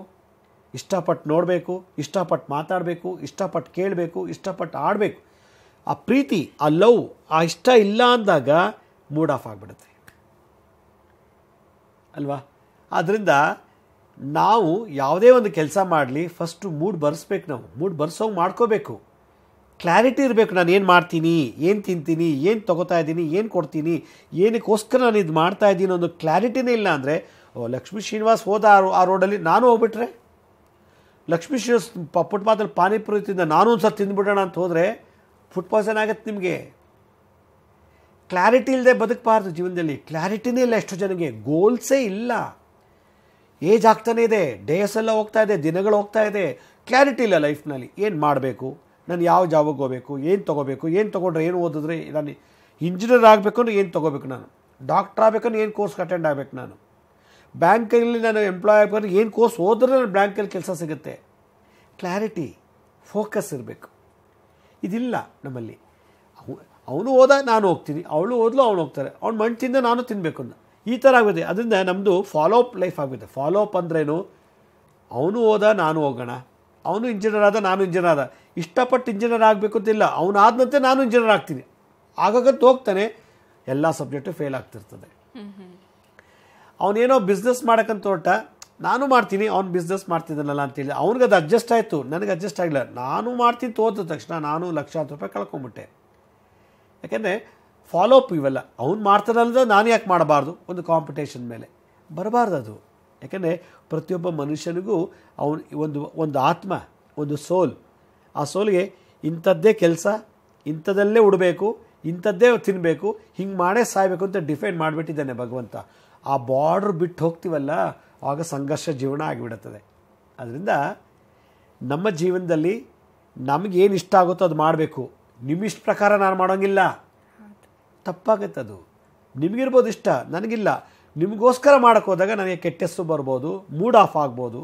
ಇಷ್ಟಪಟ್ಟು ನೋಡಬೇಕು, ಇಷ್ಟಪಟ್ಟು ಮಾತಾಡಬೇಕು, ಇಷ್ಟಪಟ್ಟು ಕೇಳಬೇಕು, ಇಷ್ಟಪಟ್ಟು ಆಡಬೇಕು. ಆ ಪ್ರೀತಿ, ಆ ಲವ್, ಆ ಇಷ್ಟ ಇಲ್ಲ ಅಂದಾಗ ಮೂಡ್ ಆಫ್ ಆಗಿಬಿಡುತ್ತೆ ಅಲ್ವಾ? ಆದ್ದರಿಂದ ನಾವು ಯಾವುದೇ ಒಂದು ಕೆಲಸ ಮಾಡಲಿ ಫಸ್ಟು ಮೂಡ್ ಬರೆಸ್ಬೇಕು, ನಾವು ಮೂಡ್ ಬರೆಸೋಂಗೆ ಮಾಡ್ಕೋಬೇಕು. ಕ್ಲಾರಿಟಿ ಇರಬೇಕು, ನಾನು ಏನು ಮಾಡ್ತೀನಿ, ಏನು ತಿಂತೀನಿ, ಏನು ತೊಗೋತಾ ಇದ್ದೀನಿ, ಏನು ಕೊಡ್ತೀನಿ, ಏನಕ್ಕೋಸ್ಕರ ನಾನು ಇದು ಮಾಡ್ತಾ ಇದ್ದೀನಿ ಅನ್ನೋ ಕ್ಲಾರಿಟಿನೇ ಇಲ್ಲ ಅಂದರೆ, ಲಕ್ಷ್ಮೀ ಶ್ರೀನಿವಾಸ್ ಹೋದ ಆ ರೋಡಲ್ಲಿ ನಾನು ಹೋಗ್ಬಿಟ್ರೆ, ಲಕ್ಷ್ಮೀ ಶ್ರೀನಿವಾಸ್ ಫುಟ್ಪಾತಲ್ಲಿ ಪಾನಿಪುರಿ ತಿಂದ ನಾನು ಒಂದು ಸಲ ತಿಂದುಬಿಡೋಣ ಅಂತ ಹೋದರೆ ಫುಡ್ ಪಾಯ್ಸನ್ ಆಗುತ್ತೆ ನಿಮಗೆ. ಕ್ಲಾರಿಟಿ ಇಲ್ಲದೆ ಬದುಕಬಾರ್ದು ಜೀವನದಲ್ಲಿ. ಕ್ಲಾರಿಟಿನೇ ಇಲ್ಲ ಎಷ್ಟು ಜನಕ್ಕೆ, ಗೋಲ್ಸೇ ಇಲ್ಲ. ಏಜ್ ಆಗ್ತಾನೇ ಇದೆ, ಡೇಸ್ ಎಲ್ಲ ಹೋಗ್ತಾ ಇದೆ, ದಿನಗಳು ಹೋಗ್ತಾ ಇದೆ, ಕ್ಲಾರಿಟಿ ಇಲ್ಲ ಲೈಫ್ನಲ್ಲಿ. ಏನು ಮಾಡಬೇಕು, ನಾನು ಯಾವ ಜಾಬಕ್ಕೆ ಹೋಗಬೇಕು, ಏನು ತೊಗೋಬೇಕು, ಏನು ತೊಗೊಂಡ್ರೆ ಏನು ಓದಿದ್ರೆ, ನಾನು ಇಂಜಿನಿಯರ್ ಆಗಬೇಕು ಅಂದ್ರೆ ಏನು ತೊಗೋಬೇಕು, ನಾನು ಡಾಕ್ಟ್ರ್ ಆಗಬೇಕಂದ್ರೆ ಏನು ಕೋರ್ಸ್ ಅಟೆಂಡ್ ಆಗಬೇಕು, ನಾನು ಬ್ಯಾಂಕಲ್ಲಿ ನಾನು ಎಂಪ್ಲಾಯ್ ಆಗಬೇಕಂದ್ರೆ ಏನು ಕೋರ್ಸ್ ಓದಿದ್ರೆ ನಾನು ಬ್ಯಾಂಕಲ್ಲಿ ಕೆಲಸ ಸಿಗುತ್ತೆ. ಕ್ಲಾರಿಟಿ, ಫೋಕಸ್ ಇರಬೇಕು. ಇದಿಲ್ಲ ನಮ್ಮಲ್ಲಿ. ಅವನು ಓದ ನಾನು ಹೋಗ್ತೀನಿ, ಅವಳು ಓದಲು ಅವನು ಹೋಗ್ತಾರೆ, ಅವ್ನು ಮಣ್ಣು ತಿಂದ ನಾನು ತಿನ್ನಬೇಕು ಅಂತ ಈ ಥರ ಆಗಿದೆ. ಅದರಿಂದ ನಮ್ಮದು ಫಾಲೋ ಅಪ್ ಲೈಫ್ ಆಗುತ್ತೆ. ಫಾಲೋ ಅಪ್ ಅಂದ್ರೇನು, ಅವನು ಓದ ನಾನು ಹೋಗೋಣ, ಅವನು ಇಂಜಿನಿಯರ್ ಆದ ನಾನು ಇಂಜಿನಿಯರ್ ಆದ, ಇಷ್ಟಪಟ್ಟು ಇಂಜಿನಿಯರ್ ಆಗಬೇಕು ಅಂತಿಲ್ಲ, ಅವನು ಆದಂತೆ ನಾನು ಇಂಜಿನಿಯರ್ ಆಗ್ತೀನಿ, ಆಗಾಗಂತ ಹೋಗ್ತಾನೆ, ಎಲ್ಲ ಸಬ್ಜೆಕ್ಟು ಫೇಲ್ ಆಗ್ತಿರ್ತದೆ. ಅವನೇನೋ ಬಿಸ್ನೆಸ್ ಮಾಡೋಕ್ಕಂತ ಹೊರಟ, ನಾನು ಮಾಡ್ತೀನಿ, ಅವ್ನು ಬಿಸ್ನೆಸ್ ಮಾಡ್ತಿದ್ದಾನಲ್ಲ ಅಂತೇಳಿ ಅವ್ನಿಗೆ ಅದು ಅಡ್ಜಸ್ಟ್ ಆಯಿತು, ನನಗೆ ಅಡ್ಜಸ್ಟ್ ಆಗಿಲ್ಲ. ನಾನು ಮಾಡ್ತೀನಿ ತೋದ ತಕ್ಷಣ ನಾನು ಲಕ್ಷಾಂತರ ರೂಪಾಯಿ ಕಳ್ಕೊಂಬಿಟ್ಟೆ. ಯಾಕೆಂದರೆ ಫಾಲೋ ಅಪ್ ಇವೆಲ್ಲ ಅವ್ನು ಮಾಡ್ತಾನಲ್ಲ, ನಾನು ಯಾಕೆ ಮಾಡಬಾರ್ದು, ಒಂದು ಕಾಂಪಿಟೇಷನ್ ಮೇಲೆ ಬರಬಾರ್ದು ಅದು. ಯಾಕೆಂದರೆ ಪ್ರತಿಯೊಬ್ಬ ಮನುಷ್ಯನಿಗೂ ಒಂದು ಆತ್ಮ, ಒಂದು ಸೋಲ್, ಆ ಸೋಲ್ಗೆ ಇಂಥದ್ದೇ ಕೆಲಸ, ಇಂಥದ್ದಲ್ಲೇ ಉಡಬೇಕು, ಇಂಥದ್ದೇ ತಿನ್ನಬೇಕು, ಹಿಂಗೆ ಮಾಡೇ ಸಾಯಬೇಕು ಅಂತ ಡಿಫೈನ್ ಮಾಡಿಬಿಟ್ಟಿದ್ದಾನೆ ಭಗವಂತ. ಆ ಬಾರ್ಡ್ರ್ ಬಿಟ್ಟು ಹೋಗ್ತೀವಲ್ಲ, ಆಗ ಸಂಘರ್ಷ ಜೀವನ ಆಗಿಬಿಡುತ್ತದೆ. ಅದರಿಂದ ನಮ್ಮ ಜೀವನದಲ್ಲಿ ನಮಗೇನು ಇಷ್ಟ ಆಗುತ್ತೋ ಅದು ಮಾಡಬೇಕು. ನಿಮ್ಮಿಷ್ಟ ಪ್ರಕಾರ ನಾನು ಮಾಡೋಂಗಿಲ್ಲ, ತಪ್ಪಾಗುತ್ತೆ ಅದು. ನಿಮಗಿರ್ಬೋದು ಇಷ್ಟ, ನನಗಿಲ್ಲ. ನಿಮಗೋಸ್ಕರ ಮಾಡೋಕ್ಕೆ ಹೋದಾಗ ನನಗೆ ಕೆಟ್ಟ ಹೆಸರು ಬರ್ಬೋದು, ಮೂಡ್ ಆಫ್ ಆಗ್ಬೋದು,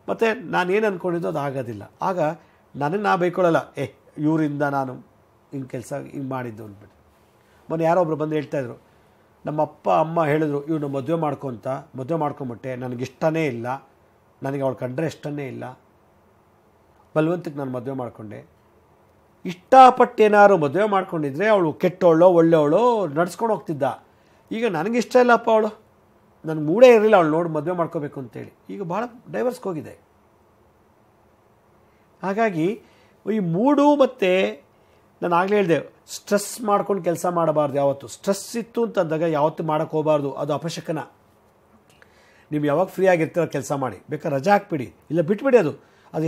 ಮತ್ತು ನಾನೇನು ಅಂದ್ಕೊಂಡಿದ್ದೋ ಅದು ಆಗೋದಿಲ್ಲ. ಆಗ ನನಗೆ ನಾ ಬೈಕೊಳ್ಳಲ್ಲ, ಇವರಿಂದ ನಾನು ಹಿಂಗೆ ಕೆಲಸ ಹಿಂಗೆ ಮಾಡಿದ್ದು ಅಂದ್ಬಿಟ್ಟು. ಮೊನ್ನೆ ಯಾರೊಬ್ಬರು ಬಂದು ಹೇಳ್ತಾಯಿದ್ರು, ನಮ್ಮ ಅಪ್ಪ ಅಮ್ಮ ಹೇಳಿದ್ರು ಇವ್ನ ಮದುವೆ ಮಾಡ್ಕೊಂಬಿಟ್ಟೆ, ನನಗಿಷ್ಟನೇ ಇಲ್ಲ, ನನಗೆ ಅವಳು ಕಂಡ್ರೆ ಇಷ್ಟನೇ ಇಲ್ಲ, ಬಲವಂತಕ್ಕೆ ನಾನು ಮದುವೆ ಮಾಡಿಕೊಂಡೆ. ಇಷ್ಟಪಟ್ಟೇನಾದ್ರು ಮದುವೆ ಮಾಡ್ಕೊಂಡಿದ್ರೆ ಅವಳು ಕೆಟ್ಟವಳೋ ಒಳ್ಳೆಯವಳೋ ನಡ್ಸ್ಕೊಂಡು ಹೋಗ್ತಿದ್ದ. ಈಗ ನನಗಿಷ್ಟ ಇಲ್ಲಪ್ಪ ಅವಳು, ನನಗೆ ಮೂಡೇ ಇರಲಿಲ್ಲ ಅವಳು ನೋಡಿ ಮದುವೆ ಮಾಡ್ಕೋಬೇಕು ಅಂತೇಳಿ, ಈಗ ಭಾಳ ಡೈವರ್ಸ್ಗೆ ಹೋಗಿದೆ. ಹಾಗಾಗಿ ಈ ಮೂಡು ಮತ್ತು ನಾನು ಆಗಲೇ ಹೇಳಿದೆ, ಸ್ಟ್ರೆಸ್ ಮಾಡ್ಕೊಂಡು ಕೆಲಸ ಮಾಡಬಾರ್ದು. ಯಾವತ್ತು ಸ್ಟ್ರೆಸ್ ಇತ್ತು ಅಂತಂದಾಗ ಯಾವತ್ತೂ ಮಾಡೋಕ್ಕೆ ಹೋಗಬಾರ್ದು, ಅದು ಅಪಶಕನ. ನೀವು ಯಾವಾಗ ಫ್ರೀ ಆಗಿರ್ತೀರೋ ಕೆಲಸ ಮಾಡಿ, ಬೇಕಾದ್ರೆ ರಜಾ ಹಾಕ್ಬಿಡಿ, ಇಲ್ಲ ಬಿಟ್ಬಿಡಿ. ಅದು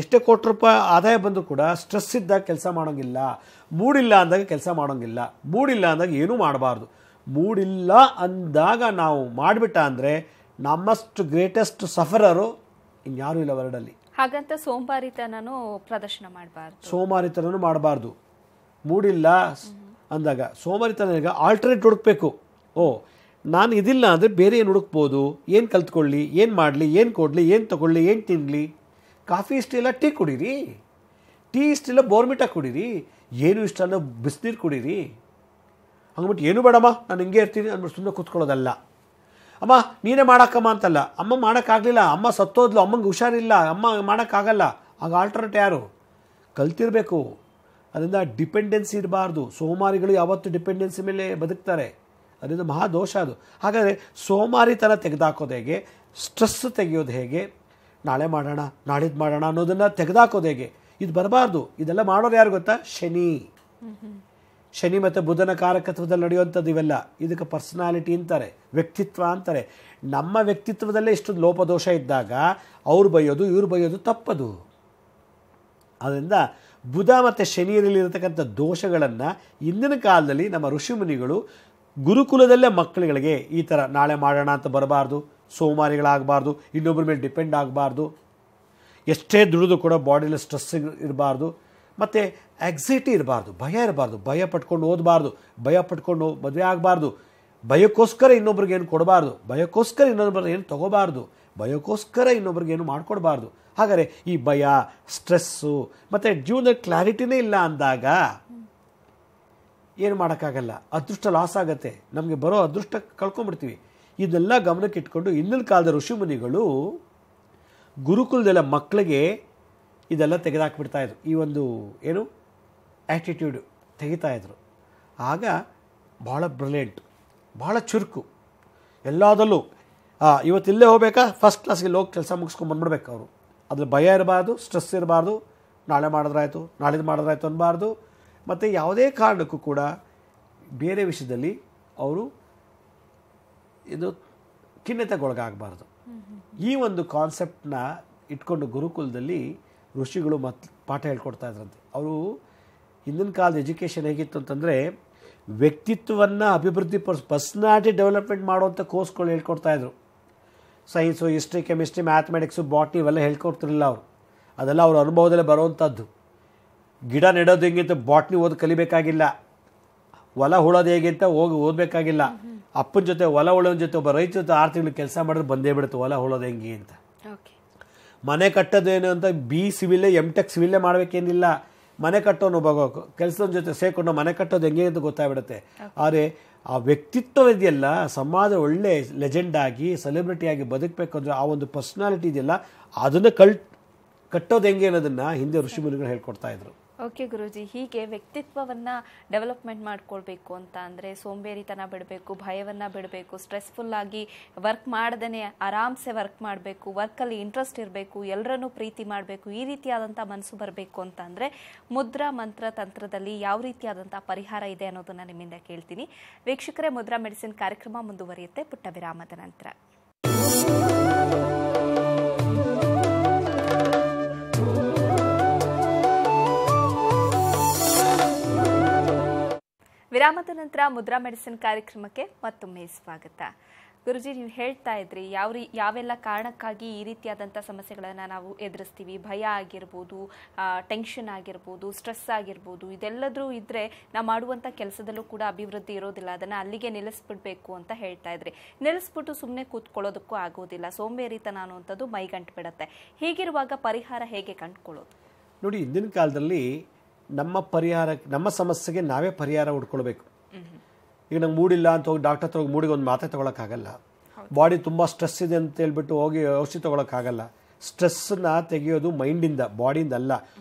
ಎಷ್ಟೇ ಕೋಟಿ ರೂಪಾಯಿ ಆದಾಯ ಬಂದರೂ ಕೂಡ ಸ್ಟ್ರೆಸ್ ಇದ್ದಾಗ ಕೆಲಸ ಮಾಡೋಂಗಿಲ್ಲ. ಮೂಡಿಲ್ಲ ಅಂದಾಗ ಕೆಲಸ ಮಾಡೋಂಗಿಲ್ಲ. ಮೂಡಿಲ್ಲ ಅಂದಾಗ ಏನೂ ಮಾಡಬಾರ್ದು. ಮೂಡಿಲ್ಲ ಅಂದಾಗ ನಾವು ಮಾಡಿಬಿಟ್ಟ ಅಂದರೆ ನಮ್ಮಷ್ಟು ಗ್ರೇಟೆಸ್ಟ್ ಸಫರರು ಇನ್ಯಾರೂ ಇಲ್ಲ ವರ್ಲ್ಡಲ್ಲಿ. ಹಾಗಂತ ಸೋಮಾರಿತನೂ ಪ್ರದರ್ಶನ ಮಾಡಬಾರ್ದು, ಸೋಮಾರಿತನೂ ಮಾಡಬಾರ್ದು. ಮೂಡಿಲ್ಲ ಅಂದಾಗ ಸೋಮಾರಿತನಿಗೆ ಆಲ್ಟರ್ನೇಟ್ ಹುಡುಕ್ಬೇಕು. ನಾನು ಇದಿಲ್ಲ ಅಂದರೆ ಬೇರೆ ಏನು ಹುಡುಕ್ಬೋದು, ಏನು ಕಲ್ತ್ಕೊಳ್ಳಿ, ಏನು ಮಾಡಲಿ, ಏನು ಕೊಡಲಿ, ಏನು ತೊಗೊಳ್ಳಿ, ಏನು ತಿನ್ನಲಿ. ಕಾಫಿ ಇಷ್ಟಿಲ್ಲ ಟೀ ಕುಡೀರಿ, ಟೀ ಇಷ್ಟಿಲ್ಲ ಬೋರ್ಮಿಟಾ ಕುಡೀರಿ, ಏನು ಇಷ್ಟ ಅನ್ನೋ ಬಿಸಿನೀರು ಕುಡೀರಿ. ಹಂಗ್ಬಿಟ್ಟು ಏನು ಬೇಡಮ್ಮ ನಾನು ಹಿಂಗೆ ಇರ್ತೀನಿ ಅಂದ್ಬಿಟ್ಟು ಸುಮ್ಮನೆ ಕೂತ್ಕೊಳ್ಳೋದಲ್ಲ. ಅಮ್ಮ ನೀನೇ ಮಾಡೋಕ್ಕಮ್ಮ ಅಂತಲ್ಲ, ಅಮ್ಮ ಮಾಡೋಕ್ಕಾಗಲಿಲ್ಲ, ಅಮ್ಮ ಸತ್ತೋದ್ಲು, ಅಮ್ಮಂಗೆ ಹುಷಾರಿಲ್ಲ, ಅಮ್ಮ ಮಾಡೋಕ್ಕಾಗಲ್ಲ, ಆಗ ಆಲ್ಟರ್ನೇಟ್ ಯಾರು? ಕಲ್ತಿರಬೇಕು. ಅದರಿಂದ ಡಿಪೆಂಡೆನ್ಸಿ ಇರಬಾರ್ದು. ಸೋಮಾರಿಗಳು ಯಾವತ್ತೂ ಡಿಪೆಂಡೆನ್ಸಿ ಮೇಲೆ ಬದುಕ್ತಾರೆ, ಅದರಿಂದ ಮಹಾ ದೋಷ ಅದು. ಹಾಗಾದರೆ ಸೋಮಾರಿತನ ತೆಗೆದಾಕೋದು ಹೇಗೆ, ಸ್ಟ್ರೆಸ್ ತೆಗೆಯೋದು ಹೇಗೆ, ನಾಳೆ ಮಾಡೋಣ ನಾಳಿದ್ದು ಮಾಡೋಣ ಅನ್ನೋದನ್ನು ತೆಗೆದಾಕೋದು ಹೇಗೆ? ಇದು ಬರಬಾರ್ದು. ಇದೆಲ್ಲ ಮಾಡೋರು ಯಾರು ಗೊತ್ತಾ? ಶನಿ ಮತ್ತು ಬುಧನ ಕಾರಕತ್ವದಲ್ಲಿ ನಡೆಯುವಂಥದ್ದು ಇವೆಲ್ಲ. ಇದಕ್ಕೆ ಪರ್ಸನಾಲಿಟಿ ಅಂತಾರೆ, ವ್ಯಕ್ತಿತ್ವ ಅಂತಾರೆ. ನಮ್ಮ ವ್ಯಕ್ತಿತ್ವದಲ್ಲೇ ಇಷ್ಟೊಂದು ಲೋಪದೋಷ ಇದ್ದಾಗ ಅವ್ರು ಬೈಯೋದು ಇವ್ರು ಬೈಯೋದು ತಪ್ಪದು. ಅದರಿಂದ ಬುಧ ಮತ್ತು ಶನಿಯಲ್ಲಿರತಕ್ಕಂಥ ದೋಷಗಳನ್ನು ಇಂದಿನ ಕಾಲದಲ್ಲಿ ನಮ್ಮ ಋಷಿಮುನಿಗಳು ಗುರುಕುಲದಲ್ಲೇ ಮಕ್ಕಳುಗಳಿಗೆ ಈ ಥರ ನಾಳೆ ಮಾಡೋಣ ಅಂತ ಬರಬಾರ್ದು, ಸೋಮಾರಿಗಳಾಗಬಾರ್ದು, ಇನ್ನೊಬ್ಬರ ಮೇಲೆ ಡಿಪೆಂಡ್ ಆಗಬಾರ್ದು, ಎಷ್ಟೇ ದುಡಿದು ಕೂಡ ಬಾಡಿಯಲ್ಲಿ ಸ್ಟ್ರೆಸ್ ಇರಬಾರ್ದು, ಮತ್ತು ಆ್ಯಕ್ಸೈಟಿ ಇರಬಾರ್ದು, ಭಯ ಇರಬಾರ್ದು, ಭಯ ಪಟ್ಕೊಂಡು ಓದಬಾರ್ದು, ಭಯ ಪಟ್ಕೊಂಡು ಮದುವೆ ಆಗಬಾರ್ದು, ಭಯಕ್ಕೋಸ್ಕರ ಇನ್ನೊಬ್ರಿಗೆ ಏನು ಕೊಡಬಾರ್ದು, ಭಯಕ್ಕೋಸ್ಕರ ಇನ್ನೊಬ್ಬರು ಏನು ತೊಗೋಬಾರ್ದು, ಭಯಕ್ಕೋಸ್ಕರ ಇನ್ನೊಬ್ರಿಗೆ ಏನು ಮಾಡಿಕೊಡ್ಬಾರ್ದು. ಹಾಗಾದರೆ ಈ ಭಯ, ಸ್ಟ್ರೆಸ್ಸು ಮತ್ತು ಜೀವನದ ಕ್ಲಾರಿಟಿನೇ ಇಲ್ಲ ಅಂದಾಗ ಏನು ಮಾಡೋಕ್ಕಾಗಲ್ಲ. ಅದೃಷ್ಟ ಲಾಸ್ ಆಗುತ್ತೆ, ನಮಗೆ ಬರೋ ಅದೃಷ್ಟ ಕಳ್ಕೊಂಡ್ಬಿಡ್ತೀವಿ. ಇದನ್ನೆಲ್ಲ ಗಮನಕ್ಕೆ ಇಟ್ಕೊಂಡು ಇಂದಿನ ಕಾಲದ ಋಷಿಮುನಿಗಳು ಗುರುಕುಲದೆಲ್ಲ ಮಕ್ಕಳಿಗೆ ಇದೆಲ್ಲ ತೆಗೆದಾಕ್ಬಿಡ್ತಾಯಿದ್ರು. ಈ ಒಂದು ಏನು ಆ್ಯಟಿಟ್ಯೂಡು ತೆಗಿತಾಯಿದ್ರು. ಆಗ ಭಾಳ ಬ್ರಿಲಿಯಂಟ್, ಭಾಳ ಚುರುಕು ಎಲ್ಲದಲ್ಲೂ. ಇವತ್ತಿಲ್ಲೇ ಹೋಗ್ಬೇಕಾ, ಫಸ್ಟ್ ಕ್ಲಾಸ್ಗೆ ಹೋಗಿ ಕೆಲಸ ಮುಗಿಸ್ಕೊಂಡು ಬಂದ್ಬಿಡ್ಬೇಕು ಅವರು. ಅದ್ರ ಭಯ ಇರಬಾರ್ದು, ಸ್ಟ್ರೆಸ್ ಇರಬಾರ್ದು, ನಾಳೆ ಮಾಡಿದ್ರಾಯ್ತು ನಾಳಿದ್ದು ಮಾಡಿದ್ರಾಯ್ತು ಅನ್ನಬಾರ್ದು. ಮತ್ತು ಯಾವುದೇ ಕಾರಣಕ್ಕೂ ಕೂಡ ಬೇರೆ ವಿಷಯದಲ್ಲಿ ಅವರು ಇದು ಖಿನ್ನತೆಗೊಳಗಾಗಬಾರ್ದು. ಈ ಒಂದು ಕಾನ್ಸೆಪ್ಟನ್ನ ಇಟ್ಕೊಂಡು ಗುರುಕುಲದಲ್ಲಿ ಋಷಿಗಳು ಪಾಠ ಹೇಳ್ಕೊಡ್ತಾ ಇದ್ರಂತೆ. ಅವರು ಹಿಂದಿನ ಕಾಲದ ಎಜುಕೇಷನ್ ಹೇಗಿತ್ತು ಅಂತಂದರೆ ವ್ಯಕ್ತಿತ್ವವನ್ನು ಅಭಿವೃದ್ಧಿ ಪರ್ಸನಾಲಿಟಿ ಡೆವಲಪ್ಮೆಂಟ್ ಮಾಡುವಂಥ ಕೋರ್ಸ್ಗಳು ಹೇಳ್ಕೊಡ್ತಾಯಿದ್ರು. Science, history, chemistry, mathematics, botany ಇವೆಲ್ಲ ಹೇಳ್ಕೊಡ್ತಿರಲಿಲ್ಲ ಅವರು. ಅದೆಲ್ಲ ಅವ್ರ ಅನುಭವದಲ್ಲೇ ಬರುವಂಥದ್ದು. ಗಿಡ ನೆಡೋದು ಹೆಂಗೆ ಅಂತ ಬಾಟ್ನಿ ಓದಿ ಕಲಿಬೇಕಾಗಿಲ್ಲ, ಹೊಲ ಉಳೋದು ಹೇಗೆ ಅಂತ ಹೋಗಿ ಓದಬೇಕಾಗಿಲ್ಲ. ಅಪ್ಪನ ಜೊತೆ ಹೊಲ ಉಳೋನ ಜೊತೆ ಒಬ್ಬ ರೈತ ಜೊತೆ 6 ತಿಂಗಳು ಕೆಲಸ ಮಾಡಿದ್ರೆ ಬಂದೇ ಬಿಡುತ್ತೆ ಹೊಲ ಉಳೋದು ಹೆಂಗೆ ಅಂತ. ಮನೆ ಕಟ್ಟೋದೇನು ಅಂತ ಸಿವಿಲ್ಲೇ ಟೆಕ್ ಸಿವಿಲ್ಲೇ ಮಾಡಬೇಕೇನಿಲ್ಲ. ಮನೆ ಕಟ್ಟೋನು ಒಬ್ಬ ಕೆಲಸದ ಜೊತೆ ಸೇರ್ಕೊಂಡು ಮನೆ ಕಟ್ಟೋದು ಹೆಂಗೆ ಅಂತ ಗೊತ್ತಾಗ್ಬಿಡುತ್ತೆ. ಆದರೆ ಆ ವ್ಯಕ್ತಿತ್ವ ಇದೆಯಲ್ಲ, ಸಮಾಜ ಒಳ್ಳೆ ಲೆಜೆಂಡಾಗಿ ಸೆಲೆಬ್ರಿಟಿಯಾಗಿ ಬದುಕಬೇಕು ಅಂದರೆ ಆ ಒಂದು ಪರ್ಸ್ನಾಲಿಟಿ ಇದೆಯಲ್ಲ, ಅದನ್ನು ಕಟ್ಟೋದು ಹೆಂಗೆ ಅನ್ನೋದನ್ನು ಹಿಂದೆ ಋಷಿಮುನಿಗಳು ಹೇಳ್ಕೊಡ್ತಾ ಇದ್ರು. ಓಕೆ ಗುರೂಜಿ, ಹೀಗೆ ವ್ಯಕ್ತಿತ್ವವನ್ನು ಡೆವಲಪ್ಮೆಂಟ್ ಮಾಡ್ಕೊಳ್ಬೇಕು ಅಂತ ಅಂದರೆ ಸೋಂಬೇರಿತನ ಬಿಡಬೇಕು, ಭಯವನ್ನು ಬಿಡಬೇಕು, ಸ್ಟ್ರೆಸ್ಫುಲ್ಲಾಗಿ ವರ್ಕ್ ಮಾಡದೇ ಆರಾಮ್ಸೆ ವರ್ಕ್ ಮಾಡಬೇಕು, ವರ್ಕಲ್ಲಿ ಇಂಟ್ರೆಸ್ಟ್ ಇರಬೇಕು, ಎಲ್ಲರನ್ನೂ ಪ್ರೀತಿ ಮಾಡಬೇಕು, ಈ ರೀತಿಯಾದಂಥ ಮನಸ್ಸು ಬರಬೇಕು ಅಂತ ಅಂದರೆ ಮುದ್ರಾ ಮಂತ್ರ ತಂತ್ರದಲ್ಲಿ ಯಾವ ರೀತಿಯಾದಂಥ ಪರಿಹಾರ ಇದೆ ಅನ್ನೋದನ್ನು ನಿಮ್ಮಿಂದ ಕೇಳ್ತೀನಿ. ವೀಕ್ಷಕರೇ, ಮುದ್ರಾ ಮೆಡಿಸಿನ್ ಕಾರ್ಯಕ್ರಮ ಮುಂದುವರಿಯುತ್ತೆ ಪುಟ್ಟ ವಿರಾಮದ ನಂತರ. ವಿರಾಮದ ನಂತರ ಮುದ್ರಾ ಮೆಡಿಸಿನ್ ಕಾರ್ಯಕ್ರಮಕ್ಕೆ ಮತ್ತೊಮ್ಮೆ ಸ್ವಾಗತ. ಗುರುಜಿ, ನೀವು ಹೇಳ್ತಾ ಇದ್ರಿ ಯಾವೆಲ್ಲ ಕಾರಣಕ್ಕಾಗಿ ಈ ರೀತಿಯಾದಂಥ ಸಮಸ್ಯೆಗಳನ್ನು ನಾವು ಎದುರಿಸ್ತೀವಿ. ಭಯ ಆಗಿರ್ಬೋದು, ಟೆನ್ಷನ್ ಆಗಿರ್ಬೋದು, ಸ್ಟ್ರೆಸ್ ಆಗಿರ್ಬೋದು, ಇದೆಲ್ಲದರೂ ಇದ್ದರೆ ನಾವು ಮಾಡುವಂಥ ಕೆಲಸದಲ್ಲೂ ಕೂಡ ಅಭಿವೃದ್ಧಿ ಇರೋದಿಲ್ಲ. ಅದನ್ನು ಅಲ್ಲಿಗೆ ನಿಲ್ಲಿಸ್ಬಿಡ್ಬೇಕು ಅಂತ ಹೇಳ್ತಾ ಇದ್ರಿ. ನಿಲ್ಲಿಸ್ಬಿಟ್ಟು ಸುಮ್ಮನೆ ಕೂತ್ಕೊಳ್ಳೋದಕ್ಕೂ ಆಗೋದಿಲ್ಲ, ಸೋಂಬೇರಿತನ ಅನ್ನುವಂಥದ್ದು ಮೈಗಂಟು ಬಿಡುತ್ತೆ. ಹೀಗಿರುವಾಗ ಪರಿಹಾರ ಹೇಗೆ ಕಂಡುಕೊಳ್ಳೋದು? ನೋಡಿ, ಇಂದಿನ ಕಾಲದಲ್ಲಿ ನಮ್ಮ ಸಮಸ್ಯೆಗೆ ನಾವೇ ಪರಿಹಾರ ಹುಡ್ಕೊಳ್ಬೇಕು. ಈಗ ನಂಗೆ ಮೂಡಿಲ್ಲ ಅಂತ ಹೋಗಿ ಡಾಕ್ಟರ್ ಹತ್ರ ಹೋಗಿ ಮೂಡಿಗೆ ಒಂದು ಮಾತ್ರೆ ತೊಗೊಳಕ್ಕಾಗಲ್ಲ. ಬಾಡಿ ತುಂಬ ಸ್ಟ್ರೆಸ್ ಇದೆ ಅಂತ ಹೇಳ್ಬಿಟ್ಟು ಹೋಗಿ ಔಷಧಿ ತೊಗೊಳಕ್ಕಾಗಲ್ಲ. ಸ್ಟ್ರೆಸ್ಸನ್ನ ತೆಗೆಯೋದು ಮೈಂಡಿಂದ, ಬಾಡಿಯಿಂದ ಅಲ್ಲ.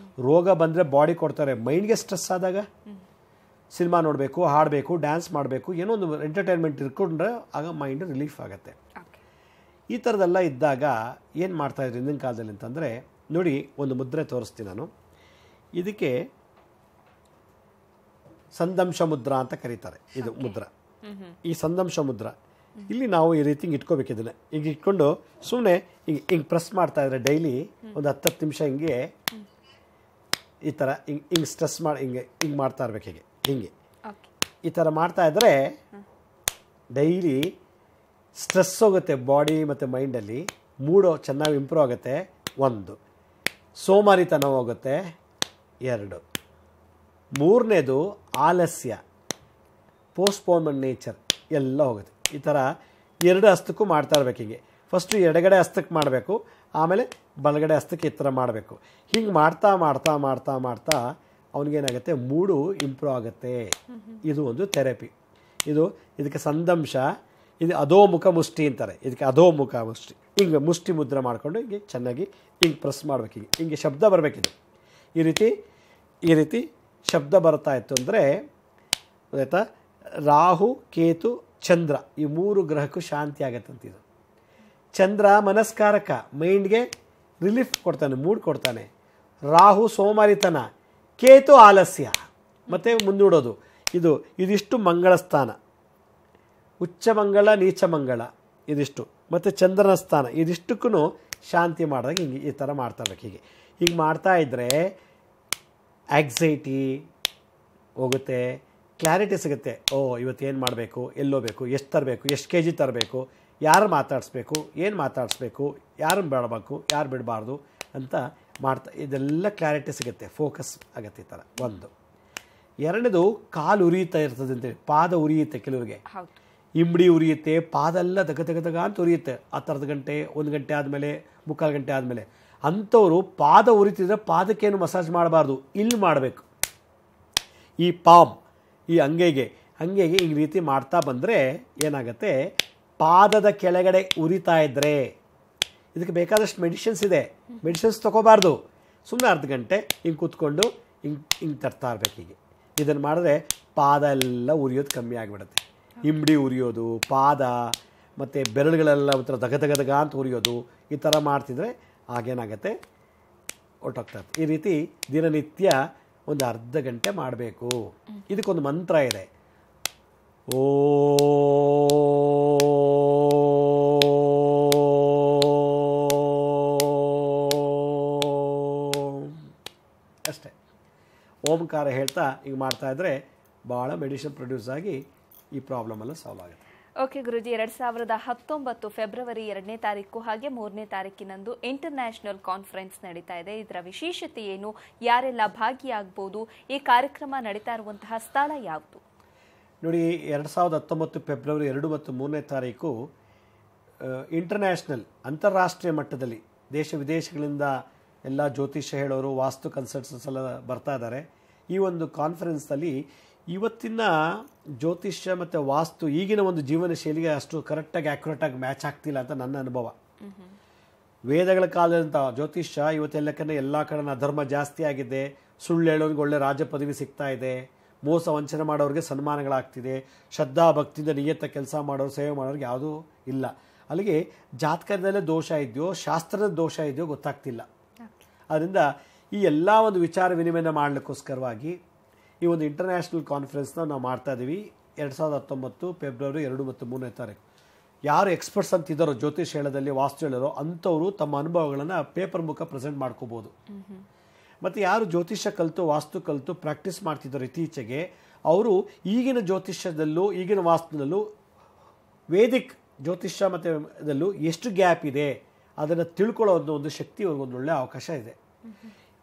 ರೋಗ ಬಂದರೆ ಬಾಡಿ ಕೊಡ್ತಾರೆ. ಮೈಂಡ್ಗೆ ಸ್ಟ್ರೆಸ್ ಆದಾಗ ಸಿನಿಮಾ ನೋಡಬೇಕು, ಹಾಡಬೇಕು, ಡ್ಯಾನ್ಸ್ ಮಾಡಬೇಕು, ಏನೋ ಒಂದು ಎಂಟರ್ಟೈನ್ಮೆಂಟ್ ಇಟ್ಕೊಂಡ್ರೆ ಆಗ ಮೈಂಡ್ ರಿಲೀಫ್ ಆಗುತ್ತೆ. ಈ ಥರದ್ದೆಲ್ಲ ಇದ್ದಾಗ ಏನು ಮಾಡ್ತಾಯಿದ್ರು ಹಿಂದಿನ ಕಾಲದಲ್ಲಿ ಅಂತಂದರೆ, ನೋಡಿ, ಒಂದು ಮುದ್ರೆ ತೋರಿಸ್ತೀನಿ ನಾನು. ಇದಕ್ಕೆ ಸಂದಂಶ ಮುದ್ರಾ ಅಂತ ಕರೀತಾರೆ. ಇದು ಮುದ್ರಾ, ಈ ಸಂದಂಶ ಮುದ್ರಾ. ಇಲ್ಲಿ ನಾವು ಈ ರೀತಿ ಇಟ್ಕೋಬೇಕು. ಇದನ್ನ ಈಗ ಇಟ್ಕೊಂಡು ಸುಮ್ಮನೆ ಹಿಂಗೆ ಪ್ರೆಸ್ ಮಾಡ್ತಾ ಇದ್ರೆ ಡೈಲಿ ಒಂದು 10 ನಿಮಿಷ ಹಿಂಗೆ ಈ ಥರ ಹಿಂಗೆ ಸ್ಟ್ರೆಸ್ ಮಾಡಿ ಹಿಂಗೆ ಮಾಡ್ತಾ ಇರ್ಬೇಕು. ಹಿಂಗೆ ಈ ಥರ ಮಾಡ್ತಾ ಇದ್ರೆ ಡೈಲಿ ಸ್ಟ್ರೆಸ್ ಹೋಗುತ್ತೆ ಬಾಡಿ ಮತ್ತು ಮೈಂಡಲ್ಲಿ. ಮೂಡು ಚೆನ್ನಾಗಿ ಇಂಪ್ರೂವ್ ಆಗುತ್ತೆ. 1, ಸೋಮಾರಿತನ ಹೋಗುತ್ತೆ. 2, 3ನೇದು ಆಲಸ್ಯ, ಪೋಸ್ಟ್ಪೋನ್ಮೆಂಟ್ ನೇಚರ್ ಎಲ್ಲ ಹೋಗುತ್ತೆ. ಈ ಥರ 2 ಹಸ್ತಕ್ಕೂ ಮಾಡ್ತಾ ಇರ್ಬೇಕು. ಹಿಂಗೆ ಫಸ್ಟು ಎಡಗಡೆ ಹಸ್ತಕ್ಕೆ ಮಾಡಬೇಕು, ಆಮೇಲೆ ಬಲಗಡೆ ಹಸ್ತಕ್ಕೆ ಈ ಥರ ಮಾಡಬೇಕು. ಹಿಂಗೆ ಮಾಡ್ತಾ ಮಾಡ್ತಾ ಮಾಡ್ತಾ ಮಾಡ್ತಾ ಅವನಿಗೇನಾಗುತ್ತೆ, ಮೂಡು ಇಂಪ್ರೂವ್ ಆಗುತ್ತೆ. ಇದು ಒಂದು ಥೆರಪಿ. ಇದಕ್ಕೆ ಸಂದಂಶ, ಇದು ಅಧೋಮುಖ ಮುಷ್ಟಿ ಅಂತಾರೆ. ಇದಕ್ಕೆ ಅಧೋಮುಖ ಮುಷ್ಟಿ. ಹಿಂಗೆ ಮುಷ್ಟಿ ಮುದ್ರೆ ಮಾಡಿಕೊಂಡು ಹಿಂಗೆ ಚೆನ್ನಾಗಿ ಹಿಂಗೆ ಪ್ರೆಸ್ ಮಾಡಬೇಕು. ಹಿಂಗೆ ಶಬ್ದ ಬರಬೇಕಿದೆ. ಈ ರೀತಿ ಶಬ್ದ ಬರ್ತಾ ಇತ್ತು ಅಂದರೆ ಆಯಿತಾ, ರಾಹು, ಕೇತು, ಚಂದ್ರ ಈ 3 ಗ್ರಹಕ್ಕೂ ಶಾಂತಿ ಆಗತ್ತಂತಿದು. ಚಂದ್ರ ಮನಸ್ಕಾರಕ, ಮೈಂಡ್ಗೆ ರಿಲೀಫ್ ಕೊಡ್ತಾನೆ, ಮೂಡ್ ಕೊಡ್ತಾನೆ. ರಾಹು ಸೋಮಾರಿತನ, ಕೇತು ಆಲಸ್ಯ ಮತ್ತು ಮುಂದೂಡೋದು. ಇದಿಷ್ಟು ಮಂಗಳ ಸ್ಥಾನ, ಉಚ್ಚ ಮಂಗಳ ನೀಚ ಮಂಗಳ ಇದಿಷ್ಟು, ಮತ್ತು ಚಂದ್ರನ ಸ್ಥಾನ. ಇದಿಷ್ಟಕ್ಕೂ ಶಾಂತಿ ಮಾಡಿದಾಗ ಹಿಂಗೆ ಈ ಥರ ಮಾಡ್ತಾ ಇರ್ಬೇಕು. ಹೀಗೆ ಮಾಡ್ತಾ ಇದ್ದರೆ ಆ್ಯಕ್ಸೈಟಿ ಹೋಗುತ್ತೆ, ಕ್ಲಾರಿಟಿ ಸಿಗುತ್ತೆ. ಇವತ್ತೇನು ಮಾಡಬೇಕು, ಎಲ್ಲೋಬೇಕು, ಎಷ್ಟು ತರಬೇಕು, ಎಷ್ಟು kg ತರಬೇಕು, ಯಾರು ಮಾತಾಡಿಸ್ಬೇಕು, ಏನು ಮಾತಾಡಿಸ್ಬೇಕು, ಯಾರನ್ನು ಬಿಡಬೇಕು, ಯಾರು ಬಿಡಬಾರ್ದು ಅಂತ ಇದೆಲ್ಲ ಕ್ಲಾರಿಟಿ ಸಿಗುತ್ತೆ, ಫೋಕಸ್ ಆಗುತ್ತೆ ಈ ಥರ. ಒಂದು. ಎರಡನೇದು ಕಾಲು ಉರಿಯುತ್ತಾ ಇರ್ತದೆ ಅಂತೇಳಿ, ಪಾದ ಉರಿಯುತ್ತೆ ಕೆಲವರಿಗೆ, ಇಂಬಡಿ ಉರಿಯುತ್ತೆ, ಪಾದ ಎಲ್ಲ ದಗ ಅಂತ ಉರಿಯುತ್ತೆ. 10 ಗಂಟೆ 1 ಗಂಟೆ ಆದಮೇಲೆ, 3/4 ಗಂಟೆ ಆದಮೇಲೆ. ಅಂಥವರು ಪಾದ ಉರಿತಿದ್ರೆ ಪಾದಕ್ಕೇನು ಮಸಾಜ್ ಮಾಡಬಾರ್ದು, ಇಲ್ಲಿ ಮಾಡಬೇಕು. ಈ ಈ ಅಂಗೈಗೆ ಈ ರೀತಿ ಮಾಡ್ತಾ ಬಂದರೆ ಏನಾಗುತ್ತೆ, ಪಾದದ ಕೆಳಗಡೆ ಉರಿತಾ ಇದ್ದರೆ ಇದಕ್ಕೆ ಬೇಕಾದಷ್ಟು ಮೆಡಿಸಿನ್ಸ್ ಇದೆ, ಮೆಡಿಸಿನ್ಸ್ ತೊಗೋಬಾರ್ದು. ಸುಮ್ಮನೆ ಅರ್ಧ ಗಂಟೆ ಹಿಂಗೆ ಕೂತ್ಕೊಂಡು ಹಿಂಗೆ ತರ್ತಾ ಇರಬೇಕು. ಇದನ್ನು ಮಾಡಿದ್ರೆ ಪಾದ ಎಲ್ಲ ಉರಿಯೋದು ಕಮ್ಮಿ ಆಗಿಬಿಡುತ್ತೆ. ಇಂಬಡಿ ಉರಿಯೋದು, ಪಾದ ಮತ್ತು ಬೆರಳುಗಳೆಲ್ಲ ಒಂಥರ ದಗ ಅಂತ ಉರಿಯೋದು, ಈ ಥರ ಮಾಡ್ತಿದ್ರೆ ಆಗೇನಾಗತ್ತೆ, ಹೊರಟೋಗ್ತದೆ. ಈ ರೀತಿ ದಿನನಿತ್ಯ ಒಂದು ಅರ್ಧ ಗಂಟೆ ಮಾಡಬೇಕು. ಇದಕ್ಕೊಂದು ಮಂತ್ರ ಇದೆ, ಅಷ್ಟೇ. ಓಂಕಾರ ಹೇಳ್ತಾ ಈಗ ಮಾಡ್ತಾ ಇದ್ರೆ ಭಾಳ ಮೆಡಿಸಿನ್ ಪ್ರೊಡ್ಯೂಸ್ ಆಗಿ ಈ ಪ್ರಾಬ್ಲಮ್ ಎಲ್ಲ ಸಾಲ್ವ್ ಆಗುತ್ತೆ. ಓಕೆ ಗುರುಜಿ, 2019 ಫೆಬ್ರವರಿ 2ನೇ ತಾರೀಕು ಹಾಗೆ 3ನೇ ತಾರೀಕಿನಂದು ಇಂಟರ್ನ್ಯಾಷನಲ್ ಕಾನ್ಫರೆನ್ಸ್ ನಡೀತಾ ಇದೆ. ಇದರ ವಿಶೇಷತೆ ಏನು, ಯಾರೆಲ್ಲ ಭಾಗಿಯಾಗಬಹುದು, ಈ ಕಾರ್ಯಕ್ರಮ ನಡೀತಾ ಇರುವಂತಹ ಸ್ಥಳ ಯಾವುದು? ನೋಡಿ, 2019 ಫೆಬ್ರವರಿ 2 ಮತ್ತು 3ನೇ ತಾರೀಕು ಇಂಟರ್ನ್ಯಾಷನಲ್ ಅಂತಾರಾಷ್ಟ್ರೀಯ ಮಟ್ಟದಲ್ಲಿ ದೇಶ ವಿದೇಶಗಳಿಂದ ಎಲ್ಲ ಜ್ಯೋತಿಷ್ಯ ಹೇಳೋರು, ವಾಸ್ತು ಕನ್ಸಲ್ಟೆಂಟ್ಸ್ ಎಲ್ಲ ಬರ್ತಾ ಇದ್ದಾರೆ. ಈ ಒಂದು ಕಾನ್ಫರೆನ್ಸಲ್ಲಿ ಇವತ್ತಿನ ಜ್ಯೋತಿಷ್ಯ ಮತ್ತು ವಾಸ್ತು ಈಗಿನ ಒಂದು ಜೀವನ ಶೈಲಿಗೆ ಅಷ್ಟು ಕರೆಕ್ಟಾಗಿ ಆ್ಯಕ್ಯುರೇಟಾಗಿ ಮ್ಯಾಚ್ ಆಗ್ತಿಲ್ಲ ಅಂತ ನನ್ನ ಅನುಭವ. ವೇದಗಳ ಕಾಲದಂಥ ಜ್ಯೋತಿಷ್ಯ ಇವತ್ತೆಲ್ಲಕ್ಕಂದ್ರೆ ಎಲ್ಲ ಕಡೆ ಅಧರ್ಮ ಜಾಸ್ತಿ ಆಗಿದೆ, ಸುಳ್ಳು ಹೇಳೋರಿಗೆ ಒಳ್ಳೆ ರಾಜ ಪದವಿ ಸಿಗ್ತಾ ಇದೆ, ಮೋಸ ವಂಚನೆ ಮಾಡೋರಿಗೆ ಸನ್ಮಾನಗಳಾಗ್ತಿದೆ, ಶ್ರದ್ಧಾ ಭಕ್ತಿಯಿಂದ ನಿಯತ ಕೆಲಸ ಮಾಡೋರು, ಸೇವೆ ಮಾಡೋರಿಗೆ ಯಾವುದೂ ಇಲ್ಲ. ಅಲ್ಲಿಗೆ ಜಾತಕದಲ್ಲೇ ದೋಷ ಇದೆಯೋ ಶಾಸ್ತ್ರದ ದೋಷ ಇದೆಯೋ ಗೊತ್ತಾಗ್ತಿಲ್ಲ. ಅದರಿಂದ ಈ ಎಲ್ಲ ಒಂದು ವಿಚಾರ ವಿನಿಮಯ ಮಾಡಲಿಕ್ಕೋಸ್ಕರವಾಗಿ ಈ ಒಂದು ಇಂಟರ್ನ್ಯಾಷನಲ್ ಕಾನ್ಫರೆನ್ಸ್ನ ನಾವು ಮಾಡ್ತಾ ಇದ್ದೀವಿ. 2019 ಫೆಬ್ರವರಿ 2 ಮತ್ತು 3ನೇ ತಾರೀಕು. ಯಾರು ಎಕ್ಸ್ಪರ್ಟ್ಸ್ ಅಂತಿದ್ದಾರೋ ಜ್ಯೋತಿಷ್ ಹೇಳೋದಲ್ಲಿ, ವಾಸ್ತು ಹೇಳೋರೋ ಅಂಥವರು ತಮ್ಮ ಅನುಭವಗಳನ್ನು ಪೇಪರ್ ಮುಖ ಪ್ರೆಸೆಂಟ್ ಮಾಡ್ಕೋಬೋದು. ಮತ್ತು ಯಾರು ಜ್ಯೋತಿಷ್ಯ ಕಲಿತು ವಾಸ್ತು ಕಲಿತು ಪ್ರಾಕ್ಟೀಸ್ ಮಾಡ್ತಿದ್ದಾರೋ ಇತ್ತೀಚೆಗೆ, ಅವರು ಈಗಿನ ಜ್ಯೋತಿಷ್ಯದಲ್ಲೂ ಈಗಿನ ವಾಸ್ತುನಲ್ಲೂ ವೇದಿಕ್ ಜ್ಯೋತಿಷ್ಯ ಮತ್ತು ಇದಲ್ಲೂ ಎಷ್ಟು ಗ್ಯಾಪ್ ಇದೆ ಅದನ್ನು ತಿಳ್ಕೊಳ್ಳೋ ಒಂದು ಶಕ್ತಿ ಅವ್ರಿಗೊಂದು ಒಳ್ಳೆಯ ಅವಕಾಶ ಇದೆ.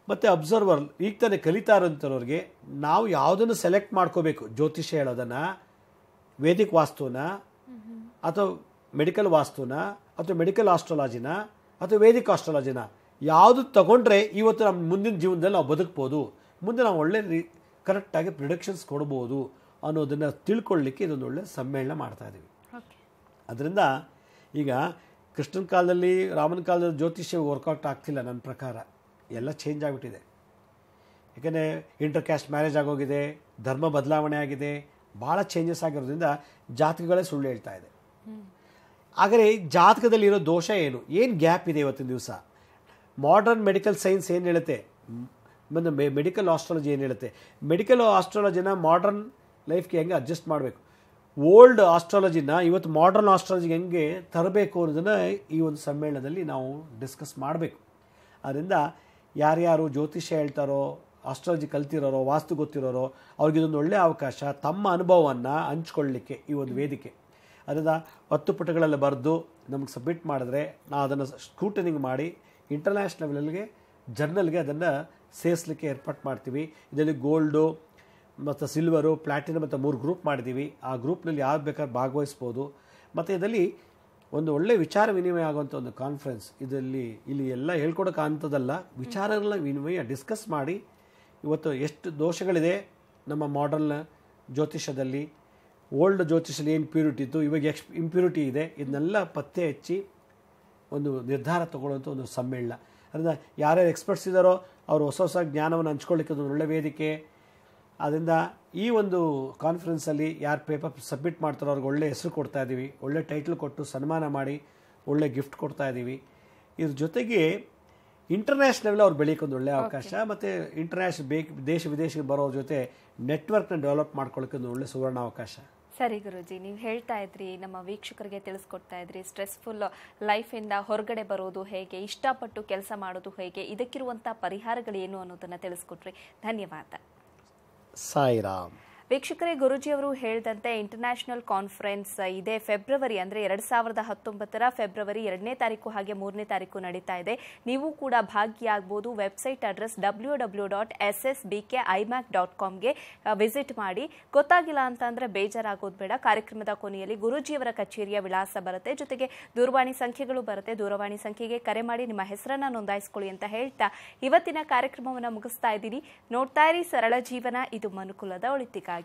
ಮತ್ತು ಅಬ್ಸರ್ವರ್ ಈಗ ತಾನೇ ಕಲಿತಾ ಇರೋಂಥವ್ರಿಗೆ ನಾವು ಯಾವುದನ್ನು ಸೆಲೆಕ್ಟ್ ಮಾಡ್ಕೋಬೇಕು, ಜ್ಯೋತಿಷ್ಯ ಹೇಳೋದನ್ನು, ವೇದಿಕ್ ವಾಸ್ತುನ ಅಥವಾ ಮೆಡಿಕಲ್ ವಾಸ್ತುನ ಅಥವಾ ಮೆಡಿಕಲ್ ಆಸ್ಟ್ರಾಲಜಿನ ಅಥವಾ ವೇದಿಕ್ ಆಸ್ಟ್ರಾಲಜಿನ ಯಾವುದು ತಗೊಂಡ್ರೆ ಇವತ್ತು ನಮ್ಮ ಮುಂದಿನ ಜೀವನದಲ್ಲಿ ನಾವು ಬದುಕ್ಬೋದು, ಮುಂದೆ ನಾವು ಒಳ್ಳೆ ಕರೆಕ್ಟಾಗಿ ಪ್ರಿಡಿಕ್ಷನ್ಸ್ ಕೊಡ್ಬೋದು ಅನ್ನೋದನ್ನು ತಿಳ್ಕೊಳ್ಳಿಕ್ಕೆ ಇದೊಂದು ಒಳ್ಳೆ ಸಮ್ಮೇಳನ ಮಾಡ್ತಾ ಇದ್ದೀವಿ. ಅದರಿಂದ ಈಗ ಕೃಷ್ಣನ ಕಾಲದಲ್ಲಿ, ರಾಮನ ಕಾಲದಲ್ಲಿ ಜ್ಯೋತಿಷ್ಯ ವರ್ಕೌಟ್ ಆಗ್ತಿಲ್ಲ ನನ್ನ ಪ್ರಕಾರ. ಎಲ್ಲ ಚೇಂಜ್ ಆಗಿಬಿಟ್ಟಿದೆ. ಯಾಕೆಂದರೆ ಇಂಟರ್ ಕ್ಯಾಸ್ಟ್ ಮ್ಯಾರೇಜ್ ಆಗೋಗಿದೆ, ಧರ್ಮ ಬದಲಾವಣೆ ಆಗಿದೆ, ಭಾಳ ಚೇಂಜಸ್ ಆಗಿರೋದ್ರಿಂದ ಜಾತಕಗಳೇ ಸುಳ್ಳು ಹೇಳ್ತಾ ಇದೆ. ಆದರೆ ಜಾತಕದಲ್ಲಿರೋ ದೋಷ ಏನು ಗ್ಯಾಪ್ ಇದೆ ಇವತ್ತಿನ ದಿವಸ? ಮಾಡರ್ನ್ ಮೆಡಿಕಲ್ ಸೈನ್ಸ್ ಏನು ಹೇಳುತ್ತೆ, ಮೆಡಿಕಲ್ ಆಸ್ಟ್ರಾಲಜಿ ಏನು ಹೇಳುತ್ತೆ, ಮೆಡಿಕಲ್ ಆಸ್ಟ್ರಾಲಜಿನ ಮಾಡರ್ನ್ ಲೈಫ್ಗೆ ಹೆಂಗೆ ಅಡ್ಜಸ್ಟ್ ಮಾಡಬೇಕು, ಓಲ್ಡ್ ಆಸ್ಟ್ರಾಲಜಿನ ಇವತ್ತು ಮಾಡರ್ನ್ ಆಸ್ಟ್ರಾಲಜಿಗೆ ಹೆಂಗೆ ತರಬೇಕು ಅನ್ನೋದನ್ನು ಈ ಒಂದು ಸಮ್ಮೇಳನದಲ್ಲಿ ನಾವು ಡಿಸ್ಕಸ್ ಮಾಡಬೇಕು. ಅದರಿಂದ ಯಾರ್ಯಾರು ಜ್ಯೋತಿಷ್ಯ ಹೇಳ್ತಾರೋ, ಆಸ್ಟ್ರಾಲಜಿ ಕಲ್ತಿರೋರೋ, ವಾಸ್ತು ಗೊತ್ತಿರೋರೋ ಅವ್ರಿಗೆ ಇದೊಂದು ಒಳ್ಳೆಯ ಅವಕಾಶ ತಮ್ಮ ಅನುಭವವನ್ನು ಹಂಚ್ಕೊಳ್ಳಿಕ್ಕೆ ಈ ಒಂದು ವೇದಿಕೆ. ಅದರಿಂದ 10 ಪುಟಗಳಲ್ಲಿ ಬರೆದು ನಮಗೆ ಸಬ್ಮಿಟ್ ಮಾಡಿದ್ರೆ ನಾವು ಅದನ್ನು ಸ್ಕ್ರೂಟನಿಂಗ್ ಮಾಡಿ ಇಂಟರ್ನ್ಯಾಷನಲ್ ಲೆವೆಲ್ಗೆ ಜರ್ನಲ್ಗೆ ಅದನ್ನು ಸೇರಿಸಲಿಕ್ಕೆ ಏರ್ಪಾಟ್ ಮಾಡ್ತೀವಿ. ಇದರಲ್ಲಿ ಗೋಲ್ಡು ಮತ್ತು ಸಿಲ್ವರು, ಪ್ಲಾಟಿನಮ್ ಮತ್ತು 3 ಗ್ರೂಪ್ ಮಾಡಿದ್ದೀವಿ. ಆ ಗ್ರೂಪ್ನಲ್ಲಿ ಯಾರು ಬೇಕಾದ್ರೂ ಭಾಗವಹಿಸ್ಬೋದು. ಮತ್ತು ಇದರಲ್ಲಿ ಒಂದು ಒಳ್ಳೆ ವಿಚಾರ ವಿನಿಮಯ ಆಗುವಂಥ ಒಂದು ಕಾನ್ಫರೆನ್ಸ್. ಇಲ್ಲಿ ಎಲ್ಲ ಹೇಳ್ಕೊಡೋಕ್ಕಂಥದ್ದಲ್ಲ, ವಿಚಾರಗಳ ವಿನಿಮಯ ಡಿಸ್ಕಸ್ ಮಾಡಿ ಇವತ್ತು ಎಷ್ಟು ದೋಷಗಳಿದೆ ನಮ್ಮ ಮಾಡರ್ನ್ ಜ್ಯೋತಿಷ್ಯದಲ್ಲಿ, ಓಲ್ಡ್ ಜ್ಯೋತಿಷ್ಯದಲ್ಲಿ ಏನು ಪ್ಯೂರಿಟಿ ಇತ್ತು, ಇವಾಗ ಇಂಪ್ಯೂರಿಟಿ ಇದೆ, ಇದನ್ನೆಲ್ಲ ಪತ್ತೆ ಹಚ್ಚಿ ಒಂದು ನಿರ್ಧಾರ ತಗೊಳ್ಳುವಂಥ ಒಂದು ಸಮ್ಮೇಳನ. ಅದರಿಂದ ಯಾರ್ಯಾರು ಎಕ್ಸ್ಪರ್ಟ್ಸ್ ಇದ್ದಾರೋ ಅವರು ಹೊಸ ಜ್ಞಾನವನ್ನು ಹಂಚ್ಕೊಳ್ಳಿಕ್ಕೆ ಒಂದು ಒಳ್ಳೆ ವೇದಿಕೆ. ಅದರಿಂದ ಈ ಒಂದು ಕಾನ್ಫರೆನ್ಸಲ್ಲಿ ಯಾರು ಪೇಪರ್ ಸಬ್ಮಿಟ್ ಮಾಡ್ತಾರೋ ಅವ್ರಿಗೆ ಒಳ್ಳೆ ಹೆಸರು ಕೊಡ್ತಾ ಇದ್ದೀವಿ, ಒಳ್ಳೆ ಟೈಟ್ಲ್ ಕೊಟ್ಟು ಸನ್ಮಾನ ಮಾಡಿ ಒಳ್ಳೆ ಗಿಫ್ಟ್ ಕೊಡ್ತಾ ಇದ್ದೀವಿ. ಇದ್ರ ಜೊತೆಗೆ ಇಂಟರ್ನ್ಯಾಷನಲ್ ಅವ್ರು ಬೆಳೀಕ್ಕೆ ಒಂದು ಒಳ್ಳೆ ಅವಕಾಶ, ಮತ್ತು ಇಂಟರ್ನ್ಯಾಷನಲ್ ದೇಶ ವಿದೇಶಕ್ಕೆ ಬರೋರ ಜೊತೆ ನೆಟ್ವರ್ಕ್ನ ಡೆವಲಪ್ ಮಾಡ್ಕೊಳ್ಳೋಕೆ ಒಂದು ಒಳ್ಳೆ ಸುವರ್ಣ ಅವಕಾಶ. ಸರಿ ಗುರೂಜಿ, ನೀವು ಹೇಳ್ತಾ ಇದ್ರಿ, ನಮ್ಮ ವೀಕ್ಷಕರಿಗೆ ತಿಳಿಸ್ಕೊಡ್ತಾ ಇದ್ರಿ, ಸ್ಟ್ರೆಸ್ಫುಲ್ ಲೈಫಿಂದ ಹೊರಗಡೆ ಬರೋದು ಹೇಗೆ, ಇಷ್ಟಪಟ್ಟು ಕೆಲಸ ಮಾಡೋದು ಹೇಗೆ, ಇದಕ್ಕಿರುವಂಥ ಪರಿಹಾರಗಳೇನು ಅನ್ನೋದನ್ನು ತಿಳಿಸ್ಕೊಟ್ರಿ. ಧನ್ಯವಾದ. ಸಾಯಿರಾಮ್. ವೀಕ್ಷಕರೇ, ಗುರೂಜಿಯವರು ಹೇಳಿದಂತೆ ಇಂಟರ್ನ್ಯಾಷನಲ್ ಕಾನ್ಫರೆನ್ಸ್ ಇದೇ ಫೆಬ್ರವರಿ ಅಂದರೆ 2019 ಫೆಬ್ರವರಿ 2ನೇ ತಾರೀಕು ಹಾಗೆ 3ನೇ ತಾರೀಕು ನಡೀತಾ ಇದೆ. ನೀವು ಕೂಡ ಭಾಗಿಯಾಗಬಹುದು. ವೆಬ್ಸೈಟ್ ಅಡ್ರೆಸ್ www.ssbkimac.comಗೆ ವಿಸಿಟ್ ಮಾಡಿ. ಗೊತ್ತಾಗಿಲ್ಲ ಅಂತಂದ್ರೆ ಬೇಜಾರಾಗೋದು ಬೇಡ. ಕಾರ್ಯಕ್ರಮದ ಕೊನೆಯಲ್ಲಿ ಗುರೂಜಿಯವರ ಕಚೇರಿಯ ವಿಳಾಸ ಬರುತ್ತೆ, ಜೊತೆಗೆ ದೂರವಾಣಿ ಸಂಖ್ಯೆಗಳು ಬರುತ್ತೆ. ದೂರವಾಣಿ ಸಂಖ್ಯೆಗೆ ಕರೆ ಮಾಡಿ ನಿಮ್ಮ ಹೆಸರನ್ನ ನೋಂದಾಯಿಸಿಕೊಳ್ಳಿ ಅಂತ ಹೇಳ್ತಾ ಇವತ್ತಿನ ಕಾರ್ಯಕ್ರಮವನ್ನು ಮುಗಿಸ್ತಾ ಇದ್ದೀನಿ. ನೋಡ್ತಾ ಇರಿ ಸರಳ ಜೀವನ, ಇದು ಮನುಕುಲದ ಒಳಿತಿಗಾಗಿ.